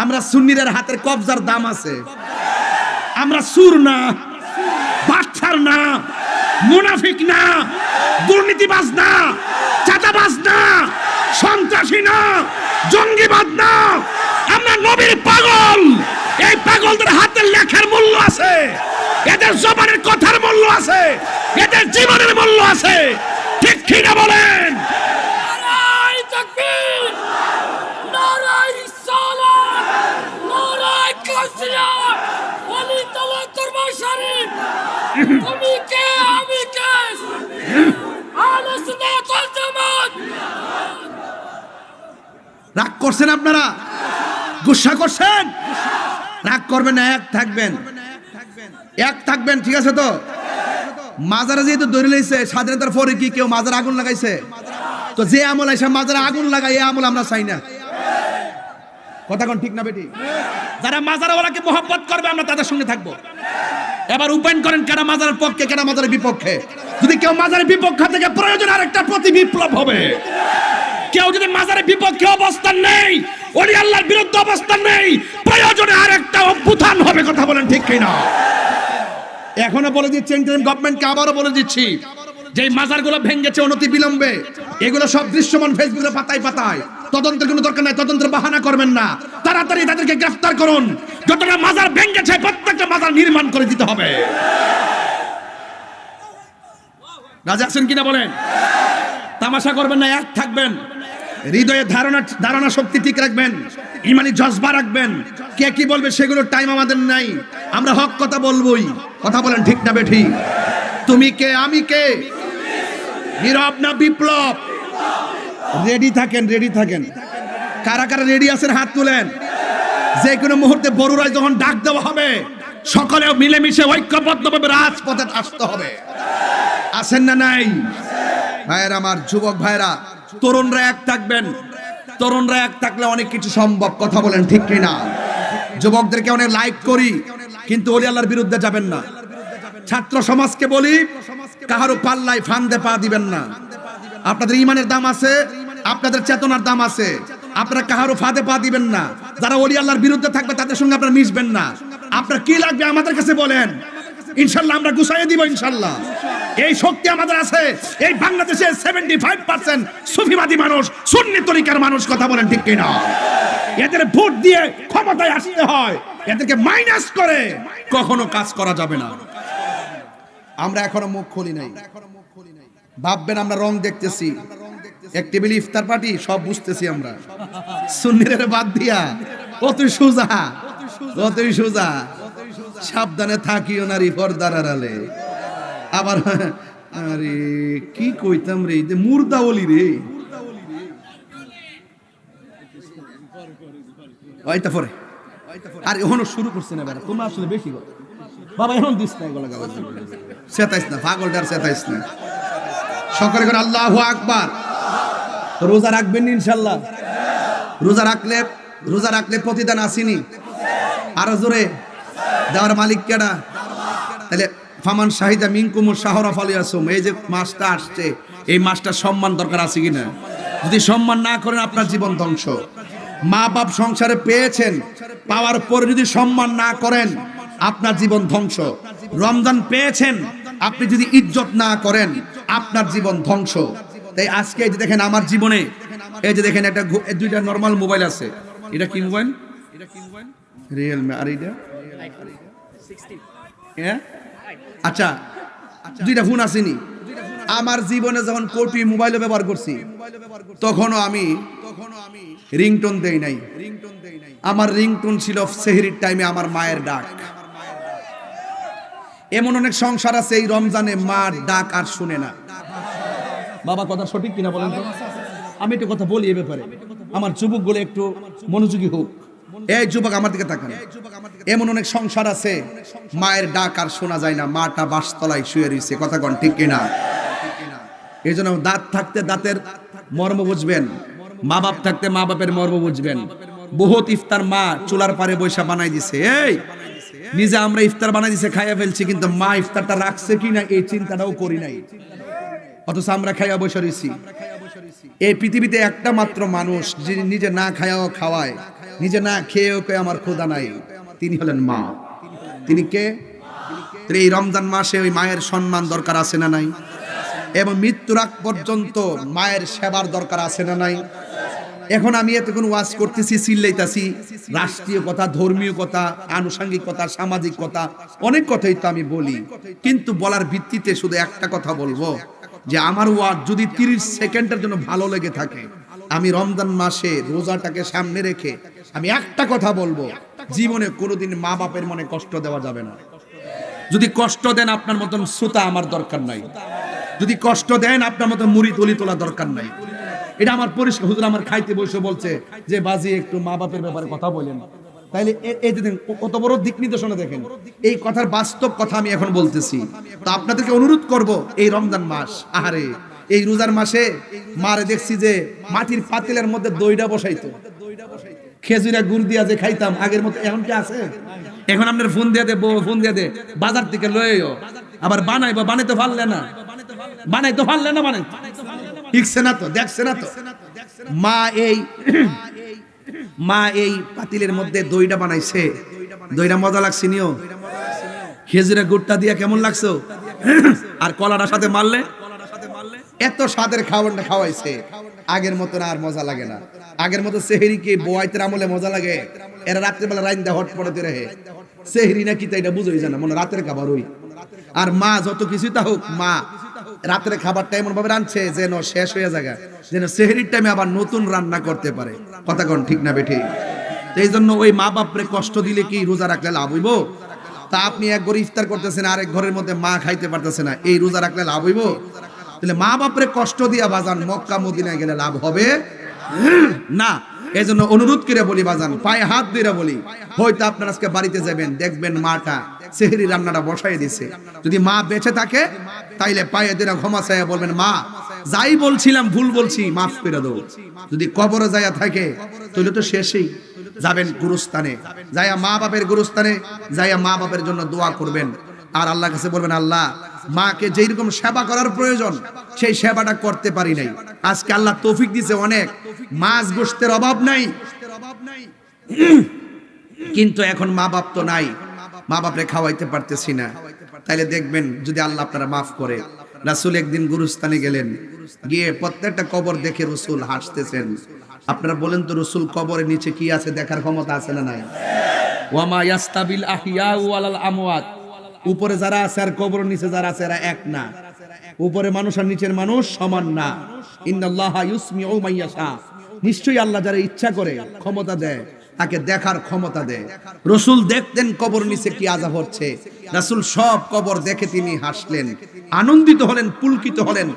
Speaker 1: আমরা সুন্নিদের হাতের কবজার দাম আছে।
Speaker 2: আমরা সুর না, বাটফার না, মুনাফিক না, দুর্নীতিবাজ না, চাঁদাবাজ না, সন্ত্রাসী না, জঙ্গিবাদ না। আমরা নবীর পাগল। এই পাগলদের হাতের লেখার মূল্য আছে, এদের জবানের কথার মূল্য আছে, এদের জীবনের মূল্য আছে। ঠিক কি না বলেন?
Speaker 4: নারায় তাকবীর, নারায় রিসালাত, নারায় কাসিয়া, ওলিতলা দরবার শরীফ। তুমি কে, আমি কে? আহলে সুন্নাত ওয়াল জামাত।
Speaker 1: রাগ করছেন আপনারা, গুসা করছেন? রাগ করবেন না, এক থাকবেন, এক থাকবেন, ঠিক আছে তো? মাজারে যেহেতু ধরে লইছে, স্বাধীনতার পরে কি কেউ মাজারে আগুন লাগাইছে? তো যে আমল আইসা মাজারে আগুন লাগাই, এই আমল আমরা চাই না। কথা কোন ঠিক না বেটি?
Speaker 2: যারা মাজারওয়ালাকে মহব্বত করবে আমরা তাদের সঙ্গে থাকবো। এবার উপায়ন করেন কারা মাজারের পক্ষে, কারা মাজারের বিপক্ষে। যদি কেউ মাজারের বিপক্ষে থেকে প্রয়োজন আরেকটা প্রতি বিপ্লব হবে। কেউ যদি মাজারের বিপক্ষে অবস্থান নেই, ওলি আল্লাহর বিরুদ্ধে অবস্থান নেই, প্রয়োজনে আরেকটা অভ্যুত্থান হবে। কথা বলেন ঠিক কিনা?
Speaker 1: এখনো বলে দিচ্ছি, ইন্টারিম গভর্নমেন্টকে আবারও বলে দিচ্ছি,
Speaker 2: যে মাজারগুলো ভেঙেছে
Speaker 1: অনতি বিলম্বে এগুলো সব দৃশ্যমান ফেসবুকে পাতায় পাতায়। তদন্তের কোনো দরকার নাই, তদন্তের বাহানা করবেন না,
Speaker 2: তাড়াতাড়ি তাদেরকে গ্রেফতার করুন। যতটা মাজার ভেঙেছে প্রত্যেকটা মাজার নির্মাণ করে দিতে হবে। রাজা আছেন কিনা বলেন? তামাশা করবেন না, এক থাকবেন।
Speaker 1: হৃদয়ে ধারণা শক্তি ঠিক রাখবেন,
Speaker 2: ইমানি জজবা রাখবেন।
Speaker 1: কে কি বলবে সেগুলোর টাইম আমাদের নাই। আমরা হক কথা বলবোই। কথা বলেন ঠিক না বেঠি? তুমি কে, আমি কে, নীরব না বিপ্লব? রেডি থাকেন, রেডি থাকেন। কারা কারা রেডি আছেন হাত তুলেন। যে কোনো মুহূর্তে বড়ুরায় যখন ডাক দেওয়া হবে,
Speaker 2: সকলে মিলেমিশে ঐক্যবদ্ধভাবে
Speaker 1: রাজপথে আসতে হবে। আছেন না নাই? ভাইয়েরা আমার, যুবক ভাইরা, তরুণরা এক থাকবেন। তরুণরা এক থাকলে অনেক কিছু সম্ভব। কথা বলেন ঠিক কিনা? যুবকদেরকে অনেক লাইক করি, কিন্তু ওলি আল্লাহর বিরুদ্ধে যাবেন না। ছাত্র সমাজকে বলি, কাহারও পাল্লায় ফান্দে পা দিবেন না। আপনাদের ইমানের দাম আছে, আপনাদের চেতনার দাম আছে, আপনারা কাহারও ফাঁদে পা দিবেন না। যারা ওলি আল্লাহর বিরুদ্ধে থাকবে তাদের সঙ্গে আপনারা মিশবেন না। আপনার কি লাগবে আমাদের কাছে বলেন, ইনশাল্লাহ আমরা গুছাইয়ে দিব। ইনশাল্লাহ
Speaker 2: এই শক্তি আমাদের আছে। এই বাংলাদেশে 75% সুফিবাদী মানুষ, সুন্নি তরিকার মানুষ। কথা বলেন ঠিক কিনা? এদের ভোট দিয়ে ক্ষমতায় আসতে হয়, এদেরকে মাইনাস করে কখনো কাজ করা যাবে না।
Speaker 1: আমরা এখনো মুখ খুলি নাই। ভাববেন আমরা রং দেখতেছি, এক টেবিল ইফতার পার্টি, সব বুঝতেছি আমরা। সুন্নিরে বাদ দিয়া অতই সোজা, অতই সোজা। সাবধানে থাকিও নারী পর্দার আড়ালে। আবার আরে কি কইতাম রে, মুর্দা বলি রে। ওইটা পরে আর এখনো শুরু করছে না। তোমরা আসলে বেশি কথা বাবা, এখন দিস না এগুলো, সেতাইস না, পাগলটার সেতাইস না। সকলে করে আল্লাহু আকবার। রোজা রাখবেন ইনশাল্লাহ? রোজা রাখলে প্রতিদান আসেনি? আরো জোরে দেওয়ার মালিক কেডা? তাহলে ফামান শাহিদা মিনকুমুশ শাহরা ফালিয়াসুম। এই যে মাসটা আসছে, এই মাসটা সম্মান দরকার আছে কিনা? যদি সম্মান না করেন আপনার জীবন ধ্বংস। মা বাপ সংসারে পেয়েছেন, পাওয়ার পরে যদি সম্মান না করেন আপনার জীবন ধ্বংস। রমজান পেয়েছেন, আপনি যদি ইজ্জত না করেন আপনার জীবন ধ্বংস। তাই আজকে এই যে দেখেন আমার জীবনে, এই যে দেখেন একটা দুইটা নরমাল মোবাইল আছে। এটা কি মোবাইল? রিয়েলমি। আর এটা আচ্ছা, দুইটা ফোন আসেনি। আমার জীবনে যখন কোটি মোবাইল ব্যবহার করছি, তখনও আমি রিংটোন দেই নাই। আমার রিংটোন ছিল সেহরির টাইমে আমার মায়ের ডাক। এমন অনেক সংসার আছে এই রমজানে মার ডাক আর শুনে না। বাবা কথা সঠিক কিনা বলেন তো? আমি একটু কথা বলি এ ব্যাপারে, আমার যুবকগুলো একটু মনোযোগী হোক। এই যুবক আমার দিকে তাকান। এমন অনেক সংসার আছে মায়ের ডাক আর শোনা যায় না, মাটা বাসতলায় শুয়ে রয়েছে। কথা কন ঠিক কিনা? এই জন্য দাঁত থাকতে দাঁতের মর্ম বুঝবেন, মা বাপ থাকতে মা বাপের মর্ম বুঝবেন। বহুত ইফতার মা চুলার পারে বৈশা বানাই দিছে। এই নিজে আমরা ইফতার বানাই দিছে খাইয়া ফেলছি, কিন্তু মা ইফতারটা রাখছে কিনা এই চিন্তাটাও করি নাই, অথচ আমরা খাইয়া বসে রয়েছি। এই পৃথিবীতে একটা মাত্র মানুষ যিনি নিজে না খায়াও খাওয়ায়, নিজে না খেয়েও কে আমার ক্ষুধা নাই, তিনি হলেন মা। তিনি কে? এই রমজান মাসে ওই মায়ের সম্মান দরকার আছে না নাই? এবং মৃত্যুর আগ পর্যন্ত মায়ের সেবার দরকার আছে না নাই? এখন আমি এতক্ষণ ওয়াজ করতেছি, চিল্লাইতাছি, রাষ্ট্রীয় কথা, ধর্মীয় কথা, আনুষঙ্গিক কথা, সামাজিক কথা, অনেক কথাই তো আমি বলি, কিন্তু বলার ভিত্তিতে শুধু একটা কথা বলবো যে আমার ওয়াজ যদি 30 সেকেন্ডের জন্য ভালো লেগে থাকে, আমি রমজান মাসে রোজাটাকে সামনে রেখে আমি একটা কথা বলবো, জীবনে কোনোদিন মা বাপের মনে কষ্ট দেওয়া যাবে না। যদি কষ্ট দেন আপনার মতন শ্রোতা আমার দরকার নাই, যদি কষ্ট দেন আপনার মতন মুড়ি তলি তোলা দরকার নাই। এটা আমার পরিষ্কার। হুজুর আমার খাইতে বসে বলছে যে বাজি একটু মা বাপের ব্যাপারে কথা বলেন, তাইলে এই যে কত বড় দিক নির্দেশনা দেখেন, এই কথার বাস্তব কথা আমি এখন বলতেছি। তো আপনাদেরকে অনুরোধ করব, এই রমজান মাস, আহারে এই রোজার মাসে মারে দেখছি যে মাটির পাতিলের মধ্যে দইটা বসাইতো, খেজুরা গুড় দিয়া যে খাইতাম আগের মতো, এখন কি আছে? এখন আপনার ফোন দিয়ে দে, ফোন দিয়ে দে, বাজার থেকে লয়েও আবার বানাইবো, বানাইতে পারলে না, বানাইতে পারলে না, শিখছে না তো, দেখছে না তো। মা এই পাতিলের মধ্যে দইটা বানাইছে, দইটা মজা লাগছে নিও, খেজুরের গুড়টা দিয়া কেমন লাগছে, আর কলাটার সাথে মারলে এত স্বাদের খাবারটা খাওয়াইছে, আগের মতো আর মজা লাগে না। আগের মতো সেহরি কি বোয়াইতের আমলে মজা লাগে, এরা রাত্রিবেলা রাইন্দা হট পড়তে রহে, সেহরি না কি তা এটা বুঝোই জানা, মনে রাতের খাবার ওই। আর মা যত কিছুই তা হোক, মা রাতের খাবারটা এমন ভাবে রাঁধছে যেন শেষ হয়ে যায়, যেন সেহরির টাইমে আবার নতুন রান্না করতে পারে। কথা কোন ঠিক না বেঠি? এই জন্য ওই মা বাপরে কষ্ট দিলে কি রোজা রাখলে লাভ হইব? তা আপনি এক ঘরে ইফতার করতেছেন, আরেক ঘরের মধ্যে মা খাইতে পারতেছে না, এই রোজা রাখলে লাভ হইব? তাহলে মা বাপরে কষ্ট দিয়া বাজান মক্কা মদিনায় গেলে লাভ হবে না। এই জন্য অনুরোধ করে বলি বাজান, পায়ে হাত দিয়ে বলি, হয়তো আপনার আজকে বাড়িতে যাবেন, দেখবেন মাটা সেহরি রান্নাটা বসাই দিছে, যদি মা বেঁচে থাকে তাইলে পায়ে দিয়ে ক্ষমা চাইয়া বলবেন, মা যাই বলছিলাম ভুল বলছি, মাফ করে দাও। যদি কবরে যাইয়া থাকে তাহলে তো শেষই, যাবেন গুরুস্থানে, যাইয়া মা বাপের গুরুস্থানে যাইয়া মা বাপের জন্য দোয়া করবেন, আর আল্লাহর কাছে বলবেন, আল্লাহ মাকে যেই রকম সেবা করার প্রয়োজন সেই সেবাটা করতে পারি নাই, আজকে আল্লাহ তৌফিক দিয়েছে, অনেক মাছ গোশতের অভাব নাই, কিন্তু এখন মা বাপ তো নাই, মা বাপরে খাওয়াইতে পারতেছি না। তাইলে দেখবেন যদি আল্লাহ আপনারা মাফ করে। রাসূল একদিন গুরুস্থানে গেলেন, গিয়ে প্রত্যেকটা কবর দেখে রাসূল হাসতেছেন। আপনারা বলেন তো, রাসূল কবরের নিচে কি আছে দেখার ক্ষমতা আছে না নাই? ওয়ামা ইয়াস্তাবিল আহিয়া ওয়ালাল আমওয়াত, উপরে যারা আছে আর কবরের নিচে যারা আছে এরা এক না, উপরে মানুষ আর নিচের মানুষ সমান না। ইন্নাল্লাহা ইউসমিউ মাইয়াশা, নিশ্চয়ই আল্লাহ যারা ইচ্ছা করে ক্ষমতা দেয় তাকে দেখার ক্ষমতা দেয়। রাসূল দেখতেন কবর নিচে কি আযাব হচ্ছে, রাসূল সব কবর দেখে তিনি হাসলেন, আনন্দিত হলেন, পুলকিত হলেন।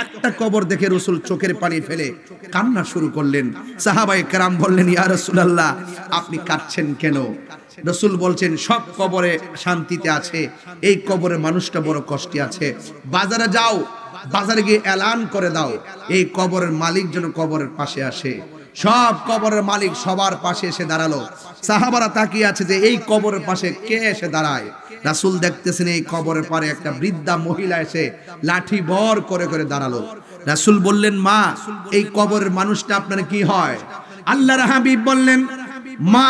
Speaker 1: একটা কবর দেখে রাসূল চোখের পানি ফেলে কান্না শুরু করলেন। সাহাবায়ে কেরাম বললেন, ইয়া রাসূলুল্লাহ আপনি কাঁদছেন কেন? রাসূল বলছেন, সব কবরে শান্তিতে আছে, এই কবরের মানুষটা বড় কষ্টে আছে। বাজারে যাও, বাজারে গিয়ে এলান করে দাও এই কবরের মালিক যেন কবরের পাশে আসে। সব কবরের মালিক সবার পাশে এসে দাঁড়ালো। সাহাবারা তাকিয়ে আছে যে এই কবরের পাশে কে এসে দাঁড়ায়। রাসূল দেখতেছেন এই কবরের পারে একটা বৃদ্ধা মহিলা এসে লাঠি ভর করে করে দাঁড়ালো। রাসূল বললেন, মা এই কবরের মানুষটা আপনার কি হয়? আল্লাহর হাবিব বললেন, মা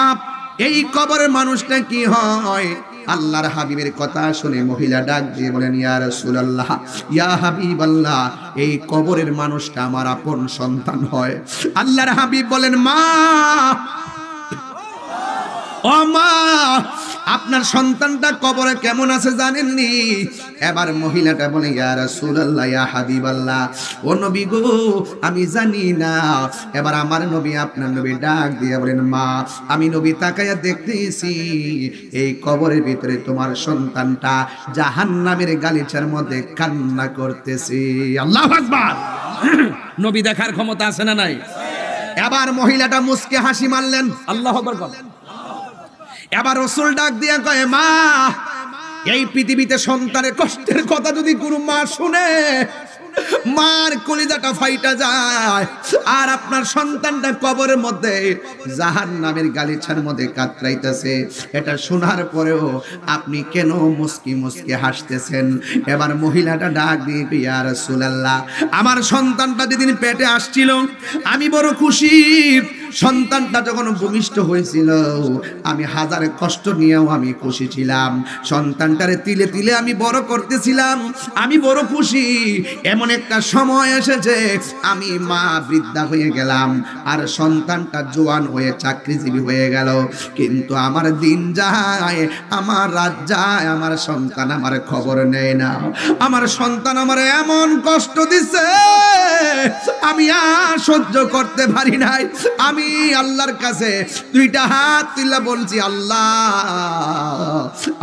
Speaker 1: এই কবরের মানুষটা কি হয়? আল্লাহর হাবিবের কথা শুনে মহিলা ডাক দিয়ে বলেন, ইয়া রাসূলুল্লাহ, ইয়া হাবিবাল্লাহ, এই কবরের মানুষটা আমার আপন সন্তান হয়। আল্লাহর হাবিব বলেন, মা ও মা আপনার সন্তানটা কবরে কেমন আছে জানেননি? এবার মহিলাটা বলে, ইয়া রাসূলুল্লাহ, ইয়া হাবিবাল্লাহ, ও নবী গো আমি জানি না। এবার আমার নবী আপনার নবী ডাক দিয়ে বলেন, মা আমি নবী তাকায়া দেখতেছি এই কবরের ভিতরে তোমার সন্তানটা জাহান্নামের গালিচার মধ্যে কান্না করতেছে। আল্লাহু আকবার। নবী দেখার ক্ষমতা আছে না নাই? এবার মহিলাটা মুস্কে হাসি মারলেন। আল্লাহু আকবার। এবার রাসূল ডাক দিয়া কয়, মা এই পৃথিবীতে সন্তানের কষ্টের কথা যদি কোনো মা শুনে মার কলিজাটা ফাইটা যায়, আর আপনার সন্তানটা কবরের মধ্যে জাহান্নামের গালিচার মধ্যে কাতরাইতেছে। এটা শোনার পরেও আপনি কেন মুস্কি মুস্কি হাসতেছেন? এবার মহিলাটা ডাক দিয়ে, ইয়া রাসূলুল্লাহ, আমার সন্তানটা যেদিন পেটে আসছিল আমি বড় খুশি। সন্তানটা যখন ভূমিষ্ঠ হয়েছিল আমি হাজার কষ্ট নিয়েও আমি খুশি ছিলাম। সন্তানটারে তিলে তিলে আমি বড় করতেছিলাম, আমি বড় খুশি। এমন একটা সময় এসেছে আমি মা বৃদ্ধা হয়ে গেলাম, আর সন্তানটা জোয়ান হয়ে চাকরিজীবী হয়ে গেল। কিন্তু আমার দিন যায়, আমার রাত যায়, আমার সন্তান আমার খবর নেয় না। আমার সন্তান আমার এমন কষ্ট দিছে আমি আর সহ্য করতে পারি নাই। আমি আল্লাহর কাছে দুইটা হাত তুলে বলছি, আল্লাহ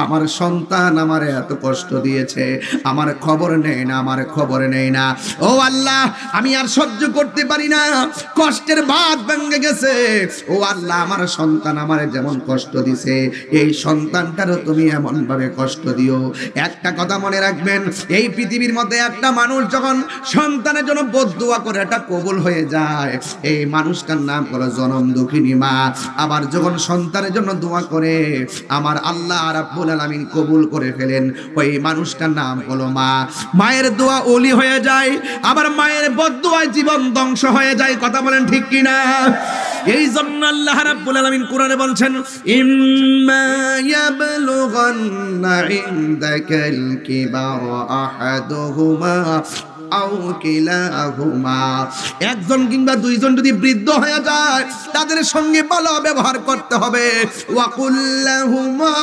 Speaker 1: আমার সন্তান আমার এত কষ্ট দিয়েছে, আমার খবর নেই না, আমার খবর নেই না। ও আল্লাহ, আমি আর সহ্য করতে পারি না, কষ্টের বাঁধ ভেঙে গেছে। ও আল্লাহ, আমার সন্তান আমার যেমন কষ্ট দিছে এই সন্তানটারও তুমি এমন ভাবে কষ্ট দিও। একটা কথা মনে রাখবেন, এই পৃথিবীর মধ্যে একটা মানুষ যখন সন্তানের জন্য বদদুয়া করে এটা কবুল হয়ে যায়, এই মানুষটার নাম হলো জনম দুঃখিনী মা। আবার যখন সন্তানের জন্য দোয়া করে আমার আল্লাহ রাব্বুল আলামিন কবুল করে ফেলেন, ওই মানুষটার নাম হলো মা। মায়ের দোয়া ওলি হয়ে যায়, আবার মায়ের বদদুয়ায় জীবন ধ্বংস হয়ে যায়। কথা বলেন ঠিক কিনা? এই জন্য আল্লাহ রাব্বুল আলামিন কোরআনে বলছেন, ইম্মা ইয়াবলুগান্না ইনদাকাল কিবারা আহাদুহুমা আও কিলাহুমা, একজন কিংবা দুইজন যদি বৃদ্ধ হয়ে যায় তাদের সঙ্গে ভালো ব্যবহার করতে হবে। ওয়া কুল্লাহুমা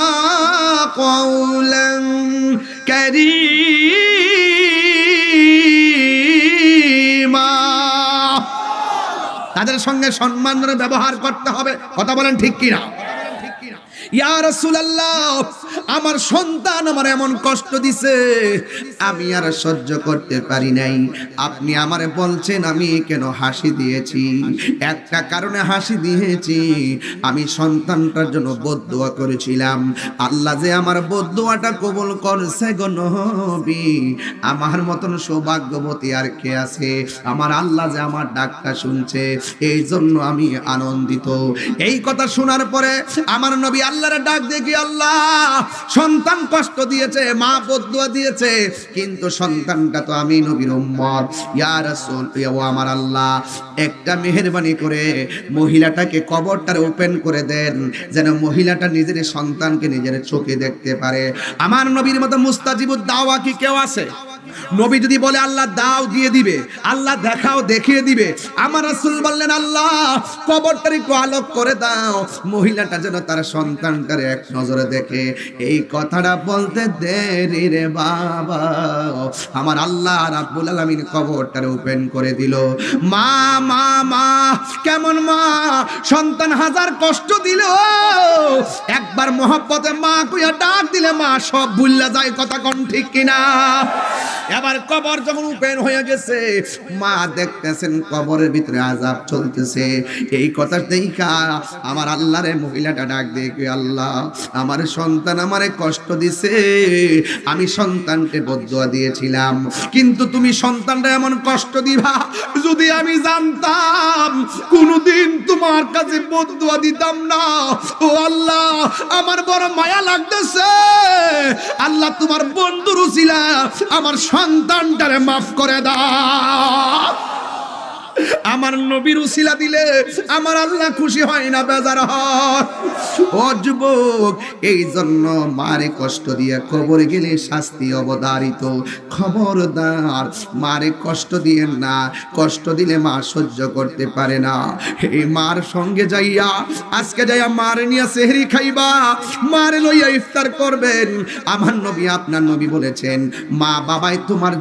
Speaker 1: কাওলান কারীমা, তাদের সঙ্গে সম্মানের ব্যবহার করতে হবে। কথা বলেন ঠিক কিনা? ইয়া রাসূলুল্লাহ, আমার সন্তান আমার এমন কষ্ট দিছে আমি আর সহ্য করতে পারি নাই। আপনি আমারে বলছেন আমি কেন হাসি দিয়েছি? একটা কারণে হাসি দিয়েছি, আমি সন্তানটার জন্য বদদুয়া করেছিলাম, আল্লাহ যে আমার বদদুয়াটা কবুল করছে গো নবী। আমার মতন সৌভাগ্যবতী আর কে আছে? আমার আল্লাহ যে আমার ডাকটা শুনছে, এই জন্য আমি আনন্দিত। এই কথা শোনার পরে আমার নবী আল্লাহর ডাক দেখি, আল্লাহ সন্তান কষ্ট দিয়েছে, মা বদদুয়া দিয়েছে, কিন্তু সন্তানটা তো আমি নবীর উম্মত। ইয়া রাসূল, ও আমার আল্লাহ, একটা মেহেরবানি করে মহিলাটাকে কবরটারে ওপেন করে দেন, যেন মহিলাটা নিজের সন্তানকে নিজের চোখে দেখতে পারে। আমার নবীর মতো মুস্তাজিবুদ দাওয়া কি কেউ আছে? নবী যদি বলে আল্লাহ দাও দিয়ে দিবে, আল্লাহ দেখাও দেখিয়ে দিবে। আমার রাসূল বললেন, আল্লাহ কবরটারে একটু আলোক করে দাও, মহিলাটা যেন তার সন্তানটারে এক নজরে দেখে। এই কথাটা বলতে দেরি রে বাবা, আমার আল্লাহ রাব্বুল আলামিন কবরটারে ওপেন করে দিল। মা মা মা, কেমন মা? সন্তান হাজার কষ্ট দিল, একবার মহব্বতে মা কইয়া ডাক দিলে মা সব ভুল্লা যায়। কথা কোন ঠিক কিনা? এবার কবর যখন ওপেন হয়ে গেছে, মা দেখতেছেন কবরের ভিতরে আযাব চলতেছে। এই কথা দেখা আমার আল্লাহরে মহিলাটা ডাক দিয়ে, আল্লাহ আমার সন্তান আমারে কষ্ট দিছে, আমি সন্তানকে বদদুয়া দিয়েছিলাম, কিন্তু তুমি সন্তানটা এমন কষ্ট দিবা, যদি আমি জানতাম কোনদিন তোমার কাছে বদদুয়া দিতাম না। ও আল্লাহ, আমার বড় মায়া লাগতেছে, আল্লাহ তোমার বন্ধুর উসিলা আমার সন্তানটারে মাফ করে দাও। আমার নবীর উসিলা দিলে আমার আল্লাহ খুশি হয় না, বেজার হয়। ও যুবক, এই জন্য মারে কষ্ট দিয়ে কবরে গেলে শাস্তি অবধারিত। খবরদার, মারে কষ্ট দিয়েন না, কষ্ট দিলে মা সহ্য করতে পারে না। এই মার সঙ্গে যাইয়া আজকে যাইয়া মারে নিয়ে সেহরি খাইবা, মারে লইয়া ইফতার করবেন। আমার নবী আপনার নবী বলেছেন, মা বাবাই তোমার